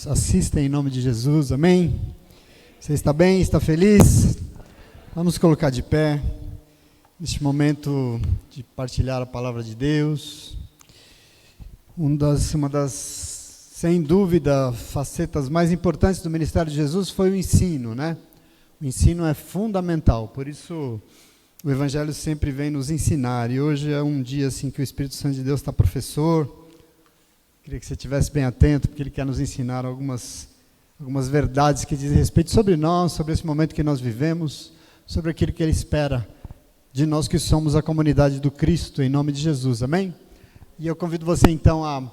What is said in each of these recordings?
nos assistem em nome de Jesus, amém? Você está bem? Está feliz? Vamos colocar de pé, neste momento de partilhar a palavra de Deus. Uma das, sem dúvida, facetas mais importantes do ministério de Jesus foi o ensino, né? O ensino é fundamental, por isso o Evangelho sempre vem nos ensinar, e hoje é um dia assim que o Espírito Santo de Deus está professor. Queria que você estivesse bem atento, porque Ele quer nos ensinar algumas verdades que dizem respeito sobre nós, sobre esse momento que nós vivemos, sobre aquilo que Ele espera de nós que somos a comunidade do Cristo, em nome de Jesus, amém? E eu convido você então a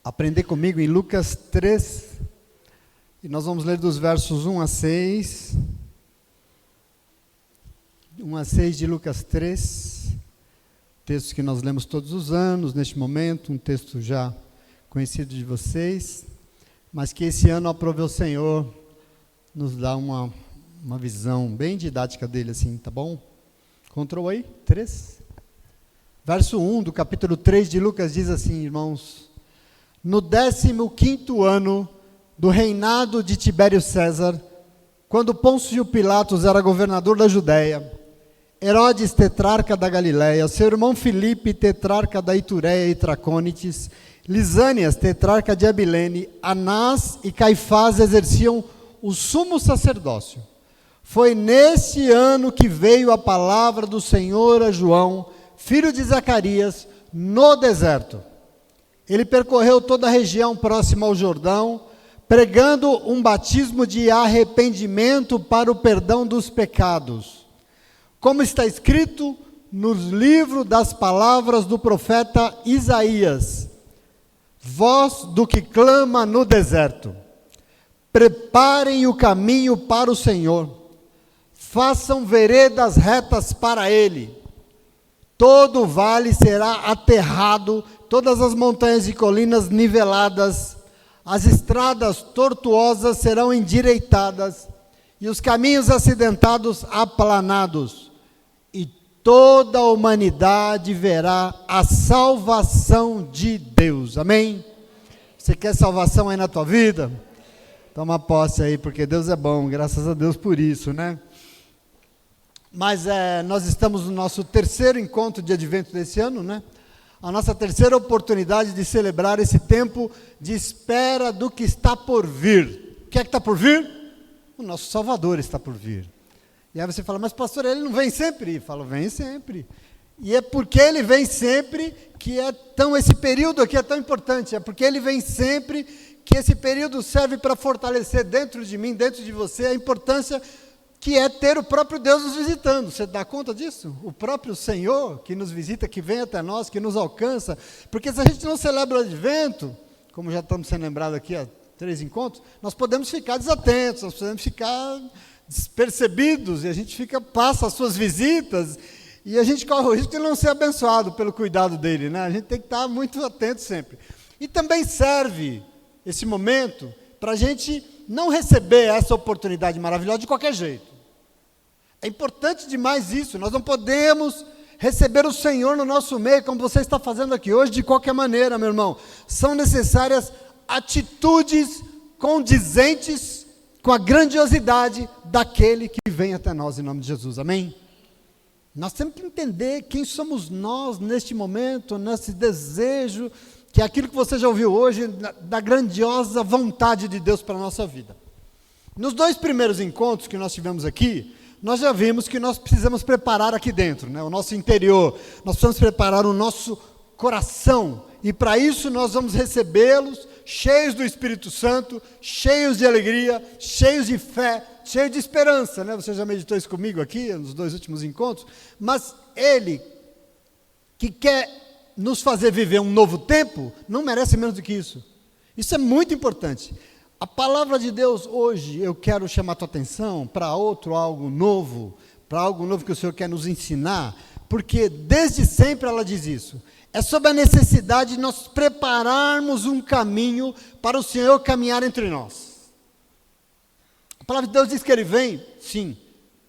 aprender comigo em Lucas 3, e nós vamos ler dos versos 1 a 6, 1 a 6 de Lucas 3, texto que nós lemos todos os anos, neste momento, um texto já conhecido de vocês, mas que esse ano aprove o Senhor nos dá uma visão bem didática dele, assim, tá bom? Encontrou aí? 3? Verso 1 do capítulo 3 de Lucas diz assim, irmãos: no 15º ano do reinado de Tibério César, quando Pôncio Pilatos era governador da Judéia, Herodes, tetrarca da Galiléia, seu irmão Filipe, tetrarca da Itureia e Tracônites, Lisânias, tetrarca de Abilene, Anás e Caifás exerciam o sumo sacerdócio. Foi nesse ano que veio a palavra do Senhor a João, filho de Zacarias, no deserto. Ele percorreu toda a região próxima ao Jordão, pregando um batismo de arrependimento para o perdão dos pecados, como está escrito nos livros das palavras do profeta Isaías: voz do que clama no deserto, preparem o caminho para o Senhor, façam veredas retas para Ele. Todo o vale será aterrado, todas as montanhas e colinas niveladas, as estradas tortuosas serão endireitadas, e os caminhos acidentados aplanados, e toda a humanidade verá a salvação de Deus, amém? Você quer salvação aí na tua vida? Toma posse aí, porque Deus é bom, graças a Deus por isso, né? Mas nós estamos no nosso terceiro encontro de advento desse ano, né? A nossa terceira oportunidade de celebrar esse tempo de espera do que está por vir. O que é que está por vir? O nosso Salvador está por vir. E aí você fala, mas pastor, ele não vem sempre? Eu falo, vem sempre. E é porque ele vem sempre que esse período aqui é tão importante. É porque ele vem sempre que esse período serve para fortalecer dentro de mim, dentro de você, a importância que é ter o próprio Deus nos visitando. Você dá conta disso? O próprio Senhor que nos visita, que vem até nós, que nos alcança. Porque se a gente não celebra o advento, como já estamos sendo lembrados aqui há 3 encontros, nós podemos ficar desatentos, nós podemos ficar despercebidos, e a gente passa as suas visitas, e a gente corre o risco de não ser abençoado pelo cuidado dele, né? A gente tem que estar muito atento sempre. E também serve esse momento para a gente não receber essa oportunidade maravilhosa de qualquer jeito. É importante demais isso. Nós não podemos receber o Senhor no nosso meio, como você está fazendo aqui hoje, de qualquer maneira, meu irmão. São necessárias atitudes condizentes com a grandiosidade daquele que vem até nós em nome de Jesus, amém? Nós temos que entender quem somos nós neste momento, nesse desejo, que é aquilo que você já ouviu hoje, da grandiosa vontade de Deus para a nossa vida. Nos 2 primeiros encontros que nós tivemos aqui, nós já vimos que nós precisamos preparar aqui dentro, né, o nosso interior, nós precisamos preparar o nosso coração, e para isso nós vamos recebê-los cheios do Espírito Santo, cheios de alegria, cheios de fé, cheios de esperança, né? Você já meditou isso comigo aqui, nos 2 últimos encontros, mas Ele, que quer nos fazer viver um novo tempo, não merece menos do que isso. Isso é muito importante. A palavra de Deus hoje, eu quero chamar a tua atenção para algo novo que o Senhor quer nos ensinar, porque desde sempre ela diz isso. É sobre a necessidade de nós prepararmos um caminho para o Senhor caminhar entre nós. A palavra de Deus diz que Ele vem, sim,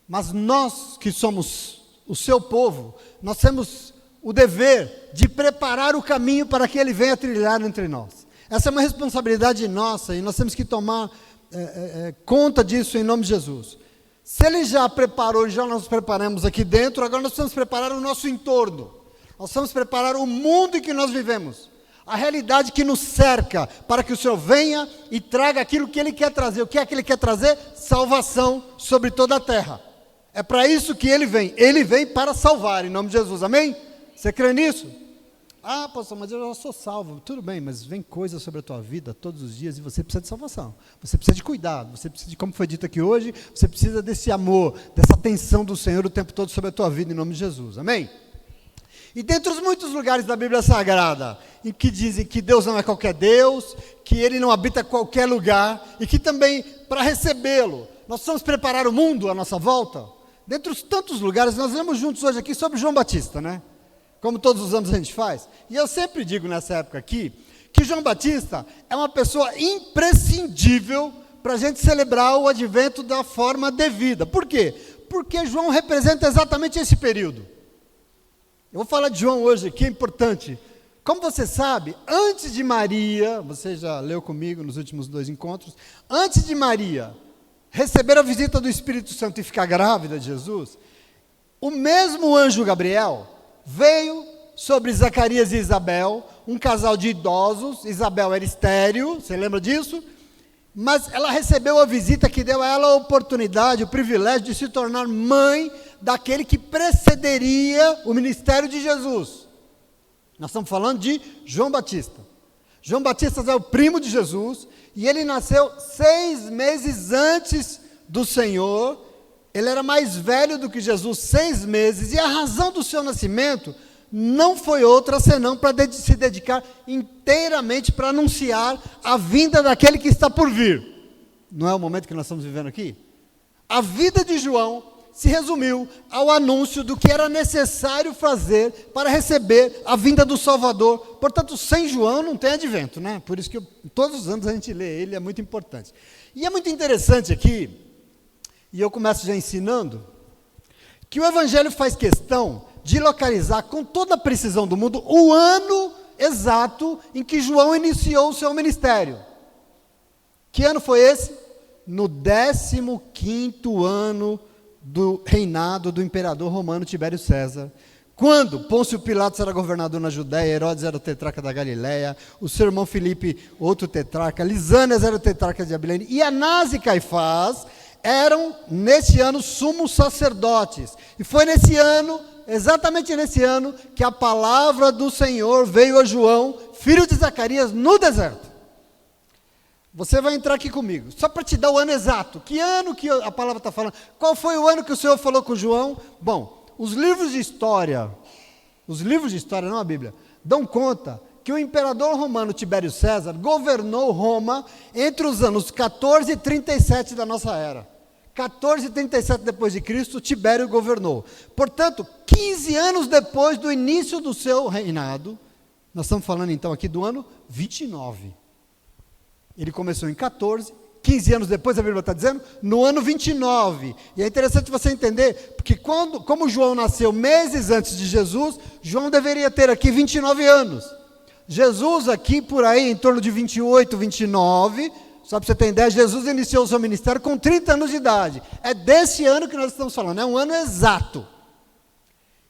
mas nós que somos o seu povo, nós temos o dever de preparar o caminho para que Ele venha trilhar entre nós. Essa é uma responsabilidade nossa e nós temos que tomar conta disso em nome de Jesus. Se Ele já preparou, já nós preparamos aqui dentro, agora nós precisamos preparar o nosso entorno. Nós precisamos preparar o mundo em que nós vivemos. A realidade que nos cerca, para que o Senhor venha e traga aquilo que Ele quer trazer. O que é que Ele quer trazer? Salvação sobre toda a terra. É para isso que Ele vem. Ele vem para salvar, em nome de Jesus. Amém? Você crê nisso? Ah, pastor, mas eu já sou salvo. Tudo bem, mas vem coisas sobre a tua vida todos os dias e você precisa de salvação. Você precisa de cuidado, você precisa de, como foi dito aqui hoje, você precisa desse amor, dessa atenção do Senhor o tempo todo sobre a tua vida, em nome de Jesus. Amém? E dentre os muitos lugares da Bíblia Sagrada, em que dizem que Deus não é qualquer Deus, que Ele não habita em qualquer lugar, e que também, para recebê-lo, nós precisamos preparar o mundo à nossa volta. Dentre os tantos lugares, nós lemos juntos hoje aqui sobre João Batista, né? Como todos os anos a gente faz. E eu sempre digo nessa época aqui, que João Batista é uma pessoa imprescindível para a gente celebrar o advento da forma devida. Por quê? Porque João representa exatamente esse período. Eu vou falar de João hoje aqui, é importante. Como você sabe, antes de Maria, você já leu comigo nos últimos 2 encontros, antes de Maria receber a visita do Espírito Santo e ficar grávida de Jesus, o mesmo anjo Gabriel veio sobre Zacarias e Isabel, um casal de idosos. Isabel era estéril, você lembra disso? Mas ela recebeu a visita que deu a ela a oportunidade, o privilégio de se tornar mãe daquele que precederia o ministério de Jesus. Nós estamos falando de João Batista. João Batista é o primo de Jesus, e ele nasceu 6 meses antes do Senhor. Ele era mais velho do que Jesus, 6 meses, e a razão do seu nascimento não foi outra senão para se dedicar inteiramente para anunciar a vinda daquele que está por vir. Não é o momento que nós estamos vivendo aqui? A vida de João se resumiu ao anúncio do que era necessário fazer para receber a vinda do Salvador. Portanto, sem João não tem advento, né? Por isso que todos os anos a gente lê ele, é muito importante. E é muito interessante aqui, e eu começo já ensinando, que o Evangelho faz questão de localizar com toda a precisão do mundo o ano exato em que João iniciou o seu ministério. Que ano foi esse? No 15º ano do reinado do imperador romano Tibério César, quando Pôncio Pilatos era governador na Judéia, Herodes era o tetrarca da Galileia, o seu irmão Filipe, outro tetrarca, Lisânias era o tetrarca de Abilene, e Anás e Caifás eram, nesse ano, sumos sacerdotes. E foi nesse ano, exatamente nesse ano, que a palavra do Senhor veio a João, filho de Zacarias, no deserto. Você vai entrar aqui comigo, só para te dar o ano exato. Que ano que a palavra está falando? Qual foi o ano que o Senhor falou com João? Bom, os livros de história, não a Bíblia, dão conta que o imperador romano Tibério César governou Roma entre os anos 14 e 37 da nossa era. 14 e 37 depois de Cristo, Tibério governou. Portanto, 15 anos depois do início do seu reinado, nós estamos falando então aqui do ano 29. Ele começou em 14, 15 anos depois, a Bíblia está dizendo, no ano 29. E é interessante você entender, porque como João nasceu meses antes de Jesus, João deveria ter aqui 29 anos. Jesus aqui, por aí, em torno de 28, 29, só para você ter ideia, Jesus iniciou o seu ministério com 30 anos de idade. É desse ano que nós estamos falando, é um ano exato.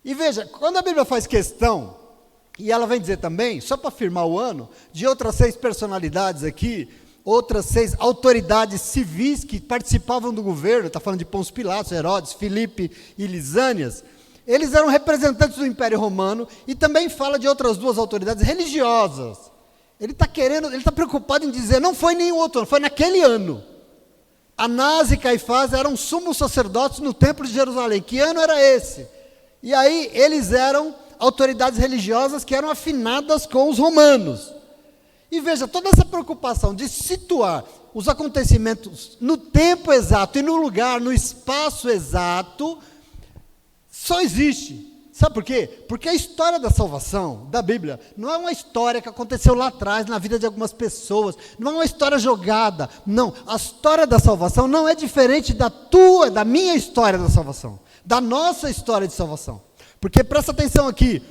E veja, quando a Bíblia faz questão, e ela vem dizer também, só para afirmar o ano, de outras 6 personalidades aqui, outras 6 autoridades civis que participavam do governo, está falando de Pôncio Pilatos, Herodes, Filipe e Lisânias, eles eram representantes do Império Romano, e também fala de outras 2 autoridades religiosas. Ele está preocupado em dizer, não foi nenhum outro ano, foi naquele ano. Anás e Caifás eram sumos sacerdotes no templo de Jerusalém. Que ano era esse? E aí eles eram autoridades religiosas que eram afinadas com os romanos. E veja, toda essa preocupação de situar os acontecimentos no tempo exato e no lugar, no espaço exato, só existe. Sabe por quê? Porque a história da salvação, da Bíblia, não é uma história que aconteceu lá atrás, na vida de algumas pessoas, não é uma história jogada, não. A história da salvação não é diferente da minha história da salvação, da nossa história de salvação. Porque, presta atenção aqui,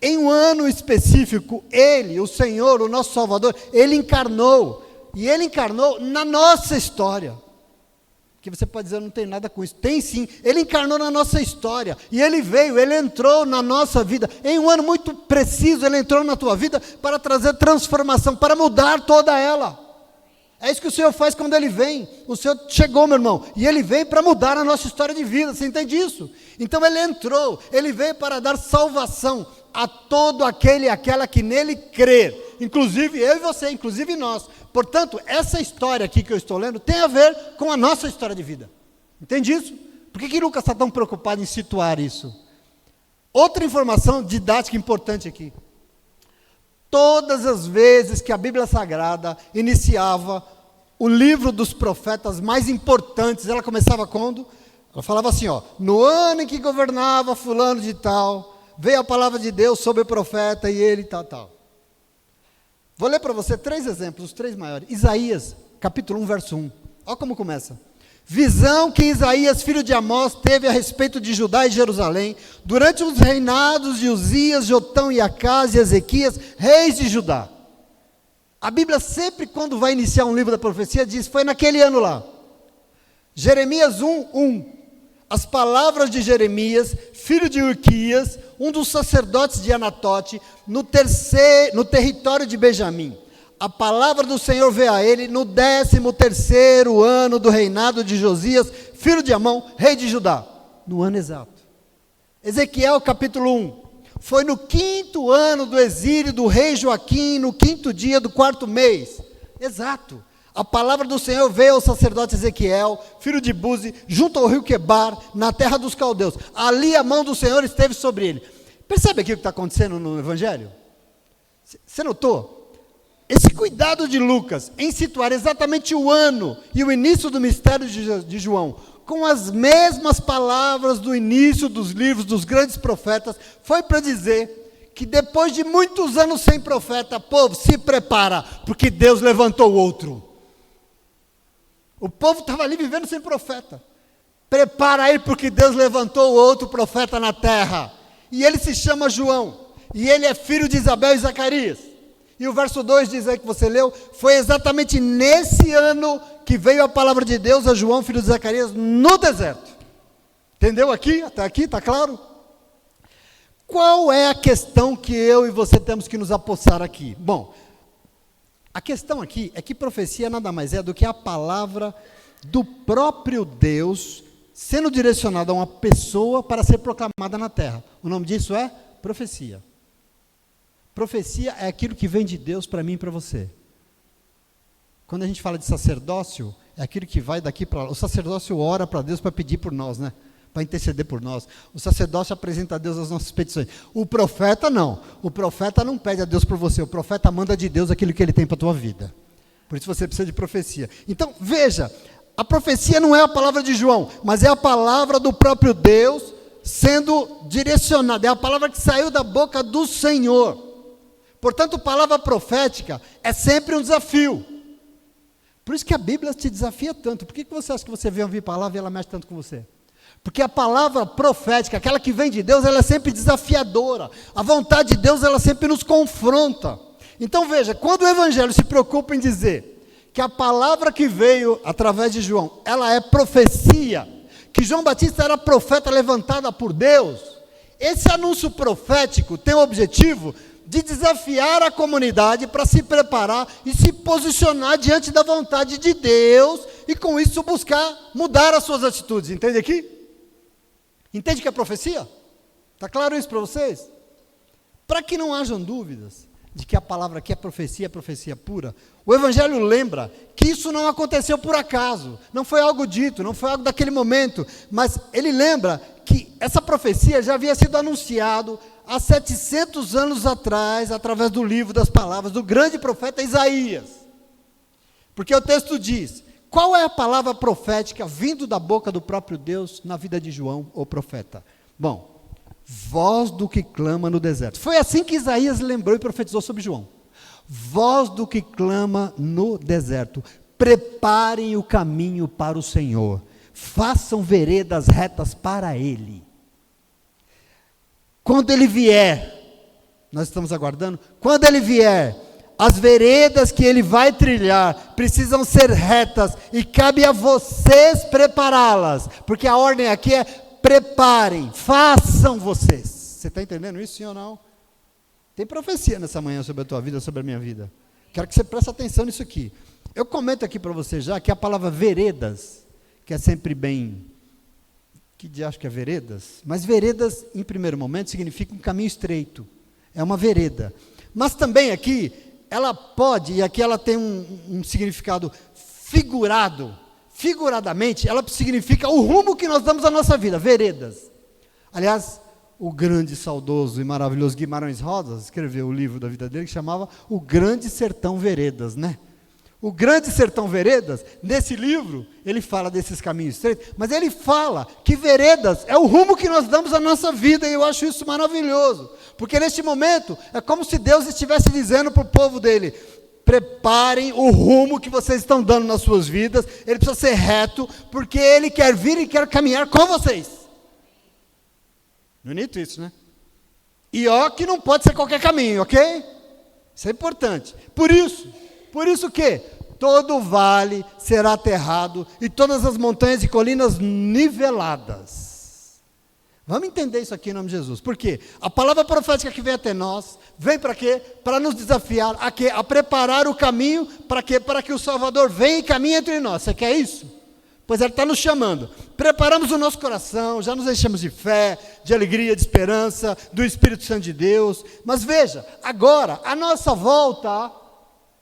em um ano específico, Ele, o Senhor, o nosso Salvador, Ele encarnou. E Ele encarnou na nossa história. Que você pode dizer, não tem nada com isso. Tem sim, Ele encarnou na nossa história. E Ele veio, Ele entrou na nossa vida. Em um ano muito preciso, Ele entrou na tua vida para trazer transformação, para mudar toda ela. É isso que o Senhor faz quando Ele vem. O Senhor chegou, meu irmão, e Ele veio para mudar a nossa história de vida, você entende isso? Então Ele entrou, Ele veio para dar salvação a todo aquele e aquela que nele crer, inclusive eu e você, inclusive nós. Portanto, essa história aqui que eu estou lendo tem a ver com a nossa história de vida. Entende isso? Por que Lucas está tão preocupado em situar isso? Outra informação didática importante aqui. Todas as vezes que a Bíblia Sagrada iniciava o livro dos profetas mais importantes, ela começava quando? Ela falava assim, ó, no ano em que governava fulano de tal, veio a palavra de Deus sobre o profeta e ele tal. Vou ler para você 3 exemplos, os 3 maiores. Isaías, capítulo 1, verso 1. Olha como começa. Visão que Isaías, filho de Amós, teve a respeito de Judá e Jerusalém, durante os reinados de Uzias, Jotão e Acás e Ezequias, reis de Judá. A Bíblia sempre, quando vai iniciar um livro da profecia, diz, foi naquele ano lá. Jeremias 1:1. As palavras de Jeremias, filho de Uquias, um dos sacerdotes de Anatote, no território de Benjamim. A palavra do Senhor veio a ele no 13º ano do reinado de Josias, filho de Amon, rei de Judá, no ano exato. Ezequiel capítulo 1, foi no 5º ano do exílio do rei Joaquim, no 5º dia do 4º mês, exato. A palavra do Senhor veio ao sacerdote Ezequiel, filho de Buzi, junto ao rio Quebar, na terra dos caldeus. Ali a mão do Senhor esteve sobre ele. Percebe aqui o que está acontecendo no Evangelho? Você notou? Esse cuidado de Lucas em situar exatamente o ano e o início do mistério de João, com as mesmas palavras do início dos livros dos grandes profetas, foi para dizer que depois de muitos anos sem profeta, povo, se prepara, porque Deus levantou outro. O povo estava ali vivendo sem profeta. Prepara aí, porque Deus levantou outro profeta na terra. E ele se chama João. E ele é filho de Isabel e Zacarias. E o verso 2 diz aí que você leu, foi exatamente nesse ano que veio a palavra de Deus a João, filho de Zacarias, no deserto. Entendeu aqui? Até aqui, está claro? Qual é a questão que eu e você temos que nos apossar aqui? Bom, a questão aqui é que profecia nada mais é do que a palavra do próprio Deus sendo direcionada a uma pessoa para ser proclamada na terra. O nome disso é profecia. Profecia é aquilo que vem de Deus para mim e para você. Quando a gente fala de sacerdócio, é aquilo que vai daqui para lá. O sacerdócio ora para Deus para pedir por nós, né? Para interceder por nós. O sacerdócio apresenta a Deus as nossas petições. O profeta não. O profeta não pede a Deus por você. O profeta manda de Deus aquilo que ele tem para a tua vida. Por isso você precisa de profecia. Então, veja, a profecia não é a palavra de João, mas é a palavra do próprio Deus sendo direcionada. É a palavra que saiu da boca do Senhor. Portanto, palavra profética é sempre um desafio. Por isso que a Bíblia te desafia tanto. Por que você acha que você vem ouvir palavra e ela mexe tanto com você? Porque a palavra profética, aquela que vem de Deus, ela é sempre desafiadora. A vontade de Deus, ela sempre nos confronta. Então veja, quando o Evangelho se preocupa em dizer que a palavra que veio através de João, ela é profecia, que João Batista era profeta levantada por Deus, esse anúncio profético tem o objetivo de desafiar a comunidade para se preparar e se posicionar diante da vontade de Deus e com isso buscar mudar as suas atitudes. Entende aqui? Entende que é profecia? Está claro isso para vocês? Para que não hajam dúvidas de que a palavra aqui é profecia pura, o Evangelho lembra que isso não aconteceu por acaso, não foi algo dito, não foi algo daquele momento, mas ele lembra que essa profecia já havia sido anunciado há 700 anos atrás, através do livro das palavras do grande profeta Isaías. Porque o texto diz, qual é a palavra profética vindo da boca do próprio Deus na vida de João, o profeta? Bom, voz do que clama no deserto. Foi assim que Isaías lembrou e profetizou sobre João. Voz do que clama no deserto. Preparem o caminho para o Senhor. Façam veredas retas para Ele. Quando Ele vier, nós estamos aguardando, quando ele vier, as veredas que ele vai trilhar precisam ser retas e cabe a vocês prepará-las, porque a ordem aqui é preparem, façam vocês. Você está entendendo isso, sim ou não? Tem profecia nessa manhã sobre a tua vida, sobre a minha vida. Quero que você preste atenção nisso aqui. Eu comento aqui para você já que a palavra veredas, que é sempre bem, que acho que é veredas, mas veredas em primeiro momento significa um caminho estreito, é uma vereda. Mas também aqui, ela pode, e aqui ela tem um significado figuradamente, ela significa o rumo que nós damos à nossa vida, veredas. Aliás, o grande, saudoso e maravilhoso Guimarães Rosa escreveu o livro da vida dele que chamava O Grande Sertão Veredas, né? O Grande Sertão Veredas, nesse livro, ele fala desses caminhos estreitos, mas ele fala que veredas é o rumo que nós damos à nossa vida, e eu acho isso maravilhoso, porque neste momento, é como se Deus estivesse dizendo para o povo dele, preparem o rumo que vocês estão dando nas suas vidas, ele precisa ser reto, porque ele quer vir e quer caminhar com vocês. Bonito isso, né? E ó, que não pode ser qualquer caminho, ok? Isso é importante. Por isso que todo vale será aterrado e todas as montanhas e colinas niveladas. Vamos entender isso aqui em nome de Jesus. Por quê? A palavra profética que vem até nós, vem para quê? Para nos desafiar a quê? A preparar o caminho, para quê? Para que o Salvador venha e caminhe entre nós. Você quer isso? Pois ele está nos chamando. Preparamos o nosso coração, já nos enchemos de fé, de alegria, de esperança, do Espírito Santo de Deus. Mas veja, agora, a nossa volta,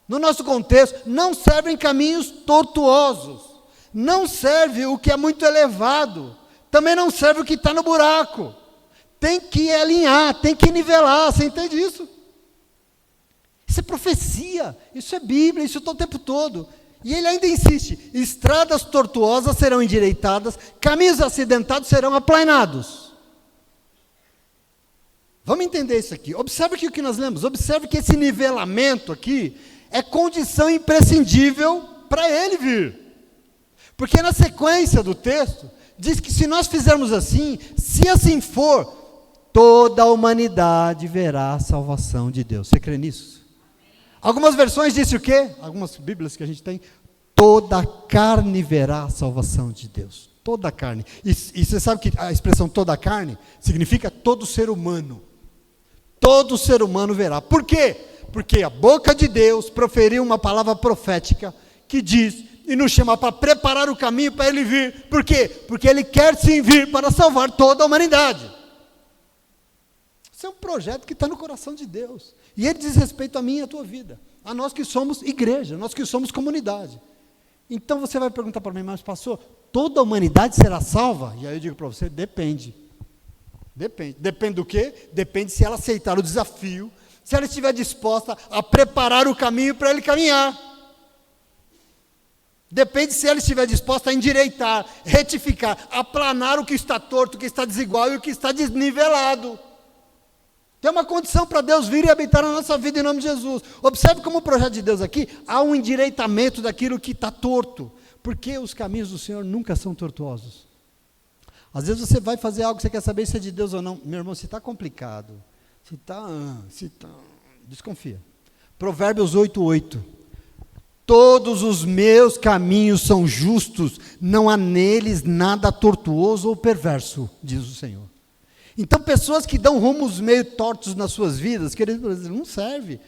no nosso contexto, não servem caminhos tortuosos. Não serve o que é muito elevado. Também não serve o que está no buraco. Tem que alinhar, tem que nivelar. Você entende isso? Isso é profecia, isso é Bíblia, isso está o tempo todo. E ele ainda insiste, estradas tortuosas serão endireitadas, caminhos acidentados serão aplanados. Vamos entender isso aqui. Observe aqui o que nós lemos. Observe que esse nivelamento aqui é condição imprescindível para ele vir. Porque na sequência do texto, diz que se nós fizermos assim, se assim for, toda a humanidade verá a salvação de Deus. Você crê nisso? Algumas versões dizem o quê? Algumas bíblias que a gente tem, toda a carne verá a salvação de Deus. Toda a carne. E você sabe que a expressão toda a carne significa todo ser humano. Todo ser humano verá. Por quê? Porque a boca de Deus proferiu uma palavra profética que diz e nos chama para preparar o caminho para ele vir. Por quê? Porque ele quer sim vir para salvar toda a humanidade. Isso é um projeto que está no coração de Deus. E ele diz respeito a mim e a tua vida. A nós que somos igreja, nós que somos comunidade. Então você vai perguntar para mim, mas pastor, toda a humanidade será salva? E aí eu digo para você, depende. Depende. Depende do quê? Depende se ela aceitar o desafio, se ela estiver disposta a preparar o caminho para ele caminhar. Depende se ela estiver disposta a endireitar, retificar, aplanar o que está torto, o que está desigual e o que está desnivelado. Tem uma condição para Deus vir e habitar na nossa vida em nome de Jesus. Observe como o projeto de Deus aqui, há um endireitamento daquilo que está torto. Porque os caminhos do Senhor nunca são tortuosos. Às vezes você vai fazer algo que você quer saber se é de Deus ou não. Meu irmão, se está complicado, se está, desconfia. Provérbios 8:8. Todos os meus caminhos são justos, não há neles nada tortuoso ou perverso, diz o Senhor. Então, pessoas que dão rumos meio tortos nas suas vidas, queridos, não serve.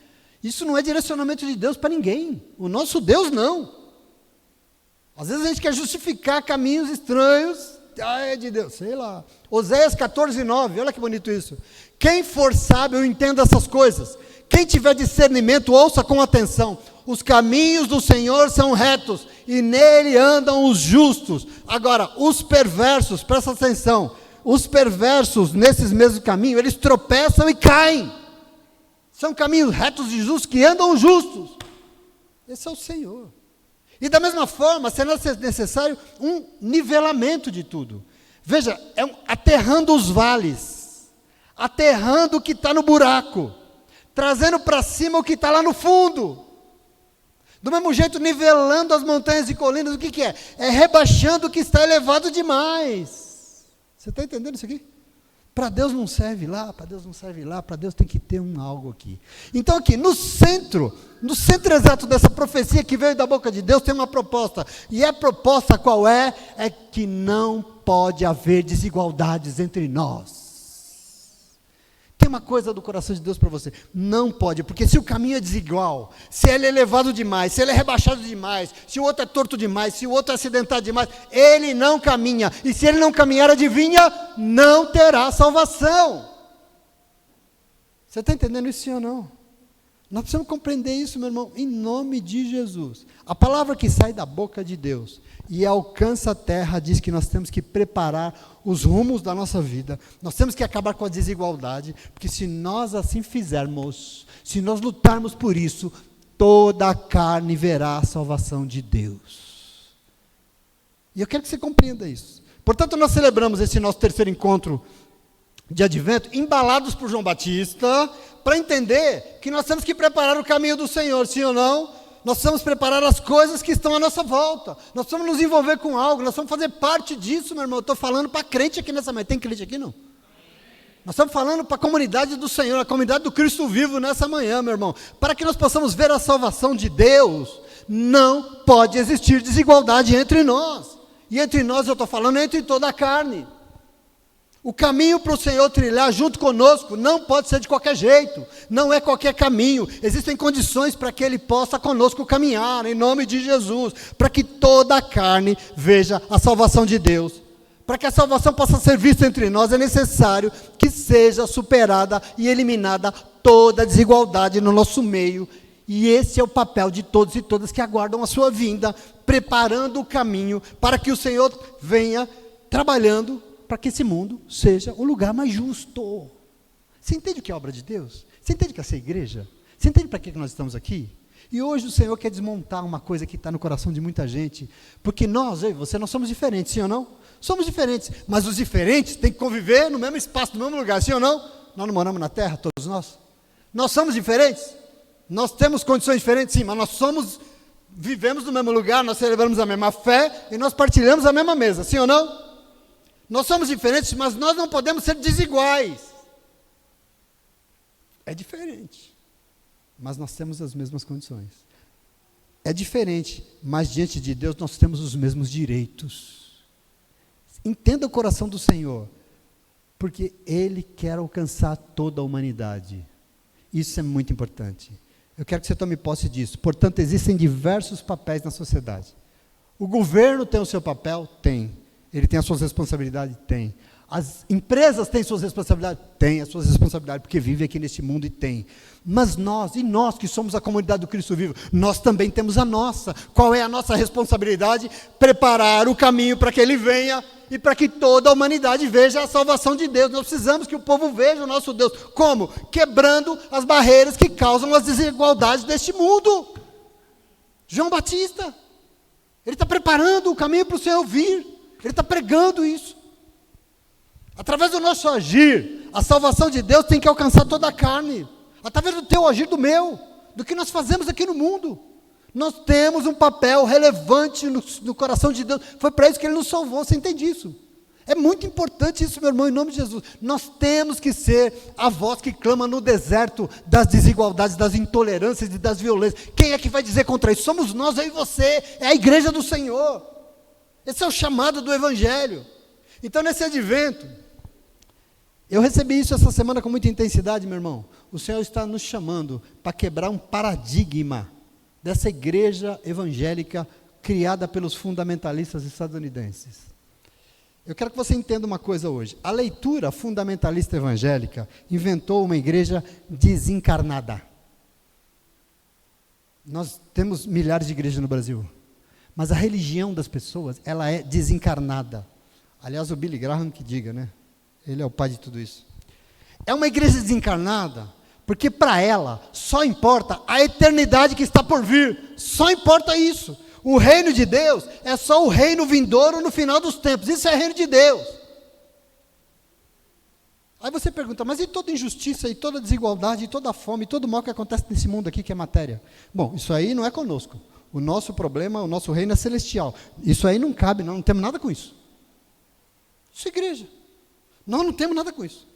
Isso não é direcionamento de Deus para ninguém. O nosso Deus, não. Às vezes a gente quer justificar caminhos estranhos. É de Deus, sei lá. Oséias 14:9, olha que bonito isso. Quem for sábio, entenda essas coisas. Quem tiver discernimento, ouça com atenção. Os caminhos do Senhor são retos, e nele andam os justos. Agora, os perversos, presta atenção. Os perversos, nesses mesmos caminhos, eles tropeçam e caem. São caminhos retos e justos que andam justos. Esse é o Senhor. E da mesma forma, será necessário um nivelamento de tudo. Veja, aterrando os vales, aterrando o que está no buraco, trazendo para cima o que está lá no fundo. Do mesmo jeito, nivelando as montanhas e colinas, o que é? É rebaixando o que está elevado demais. Você está entendendo isso aqui? Para Deus não serve lá, para Deus não serve lá, para Deus tem que ter algo aqui. Então aqui, no centro exato dessa profecia que veio da boca de Deus, tem uma proposta. E a proposta qual é? É que não pode haver desigualdades entre nós. Tem uma coisa do coração de Deus para você, não pode, porque se o caminho é desigual, se ele é elevado demais, se ele é rebaixado demais, se o outro é torto demais, se o outro é acidentado demais, ele não caminha, e se ele não caminhar, adivinha, não terá salvação. Você está entendendo isso sim ou não? Nós precisamos compreender isso, meu irmão, em nome de Jesus. A palavra que sai da boca de Deus e alcança a terra diz que nós temos que preparar os rumos da nossa vida, nós temos que acabar com a desigualdade, porque se nós assim fizermos, se nós lutarmos por isso, toda a carne verá a salvação de Deus. E eu quero que você compreenda isso. Portanto, nós celebramos esse nosso terceiro encontro de advento, embalados por João Batista, para entender que nós temos que preparar o caminho do Senhor, sim ou não? Nós precisamos preparar as coisas que estão à nossa volta, nós precisamos nos envolver com algo, nós precisamos fazer parte disso, meu irmão. Eu estou falando para crente aqui nessa manhã, tem crente aqui não? Nós estamos falando para a comunidade do Senhor, a comunidade do Cristo vivo nessa manhã, meu irmão, para que nós possamos ver a salvação de Deus. Não pode existir desigualdade entre nós, e entre nós eu estou falando entre toda a carne. O caminho para o Senhor trilhar junto conosco não pode ser de qualquer jeito, não é qualquer caminho, existem condições para que Ele possa conosco caminhar, em nome de Jesus, para que toda a carne veja a salvação de Deus. Para que a salvação possa ser vista entre nós, é necessário que seja superada e eliminada toda a desigualdade no nosso meio, e esse é o papel de todos e todas que aguardam a sua vinda, preparando o caminho para que o Senhor venha trabalhando para que esse mundo seja o lugar mais justo. Você entende o que é obra de Deus? Você entende o que é essa igreja? Você entende para que nós estamos aqui? E hoje o Senhor quer desmontar uma coisa que está no coração de muita gente, porque nós, eu e você, nós somos diferentes, sim ou não? Somos diferentes, mas os diferentes têm que conviver no mesmo espaço, no mesmo lugar, sim ou não? Nós não moramos na terra, todos nós? Nós somos diferentes? Nós temos condições diferentes, sim, mas nós vivemos no mesmo lugar, nós celebramos a mesma fé e nós partilhamos a mesma mesa, sim ou não? Nós somos diferentes, mas nós não podemos ser desiguais. É diferente, mas nós temos as mesmas condições. É diferente, mas diante de Deus nós temos os mesmos direitos. Entenda o coração do Senhor, porque Ele quer alcançar toda a humanidade. Isso é muito importante. Eu quero que você tome posse disso. Portanto, existem diversos papéis na sociedade. O governo tem o seu papel? Tem. Ele tem as suas responsabilidades? Tem. As empresas têm suas responsabilidades? Tem as suas responsabilidades, porque vivem aqui neste mundo e tem. Mas nós que somos a comunidade do Cristo vivo, nós também temos a nossa. Qual é a nossa responsabilidade? Preparar o caminho para que Ele venha e para que toda a humanidade veja a salvação de Deus. Nós precisamos que o povo veja o nosso Deus. Como? Quebrando as barreiras que causam as desigualdades deste mundo. João Batista, ele está preparando o caminho para o Senhor vir. Ele está pregando isso. Através do nosso agir, a salvação de Deus tem que alcançar toda a carne. Através do teu agir, do meu, do que nós fazemos aqui no mundo. Nós temos um papel relevante no coração de Deus. Foi para isso que Ele nos salvou, você entende isso? É muito importante isso, meu irmão, em nome de Jesus. Nós temos que ser a voz que clama no deserto das desigualdades, das intolerâncias e das violências. Quem é que vai dizer contra isso? Somos nós, eu e você. É a igreja do Senhor. Esse é o chamado do Evangelho. Então, nesse advento, eu recebi isso essa semana com muita intensidade, meu irmão. O Senhor está nos chamando para quebrar um paradigma dessa igreja evangélica criada pelos fundamentalistas estadunidenses. Eu quero que você entenda uma coisa hoje. A leitura fundamentalista evangélica inventou uma igreja desencarnada. Nós temos milhares de igrejas no Brasil. Mas a religião das pessoas, ela é desencarnada. Aliás, o Billy Graham que diga, né? Ele é o pai de tudo isso. É uma igreja desencarnada, porque para ela só importa a eternidade que está por vir. Só importa isso. O reino de Deus é só o reino vindouro no final dos tempos. Isso é reino de Deus. Aí você pergunta, mas e toda injustiça, e toda desigualdade, e toda fome, e todo mal que acontece nesse mundo aqui que é matéria? Bom, isso aí não é conosco. O nosso problema, o nosso reino é celestial. Isso aí não cabe, não temos nada com isso. Isso é igreja. Nós não temos nada com isso.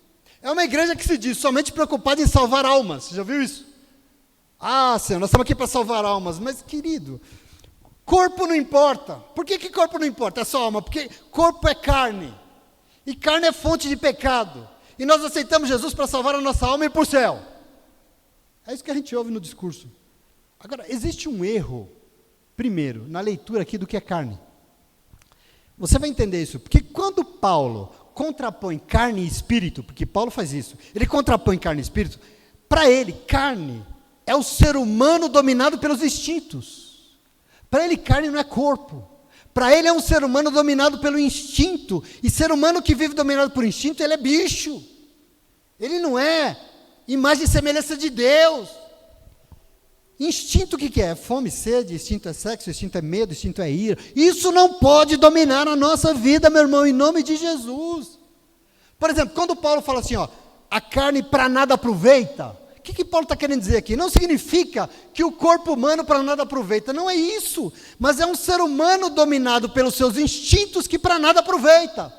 É uma igreja que se diz somente preocupada em salvar almas. Você já viu isso? Ah, Senhor, nós estamos aqui para salvar almas. Mas, querido, corpo não importa. Por que corpo não importa? É só alma. Porque corpo é carne. E carne é fonte de pecado. E nós aceitamos Jesus para salvar a nossa alma e ir para o céu. É isso que a gente ouve no discurso. Agora, existe um erro, primeiro, na leitura aqui do que é carne. Você vai entender isso. Porque quando Paulo contrapõe carne e espírito, porque Paulo faz isso, ele contrapõe carne e espírito, para ele, carne é o ser humano dominado pelos instintos. Para ele, carne não é corpo. Para ele é um ser humano dominado pelo instinto. E ser humano que vive dominado por instinto, ele é bicho. Ele não é imagem e semelhança de Deus. Instinto o que é? Fome, sede, instinto é sexo, instinto é medo, instinto é ira. Isso não pode dominar a nossa vida, meu irmão, em nome de Jesus. Por exemplo, quando Paulo fala assim, ó, a carne para nada aproveita, o que Paulo está querendo dizer aqui? Não significa que o corpo humano para nada aproveita, não é isso. Mas é um ser humano dominado pelos seus instintos que para nada aproveita.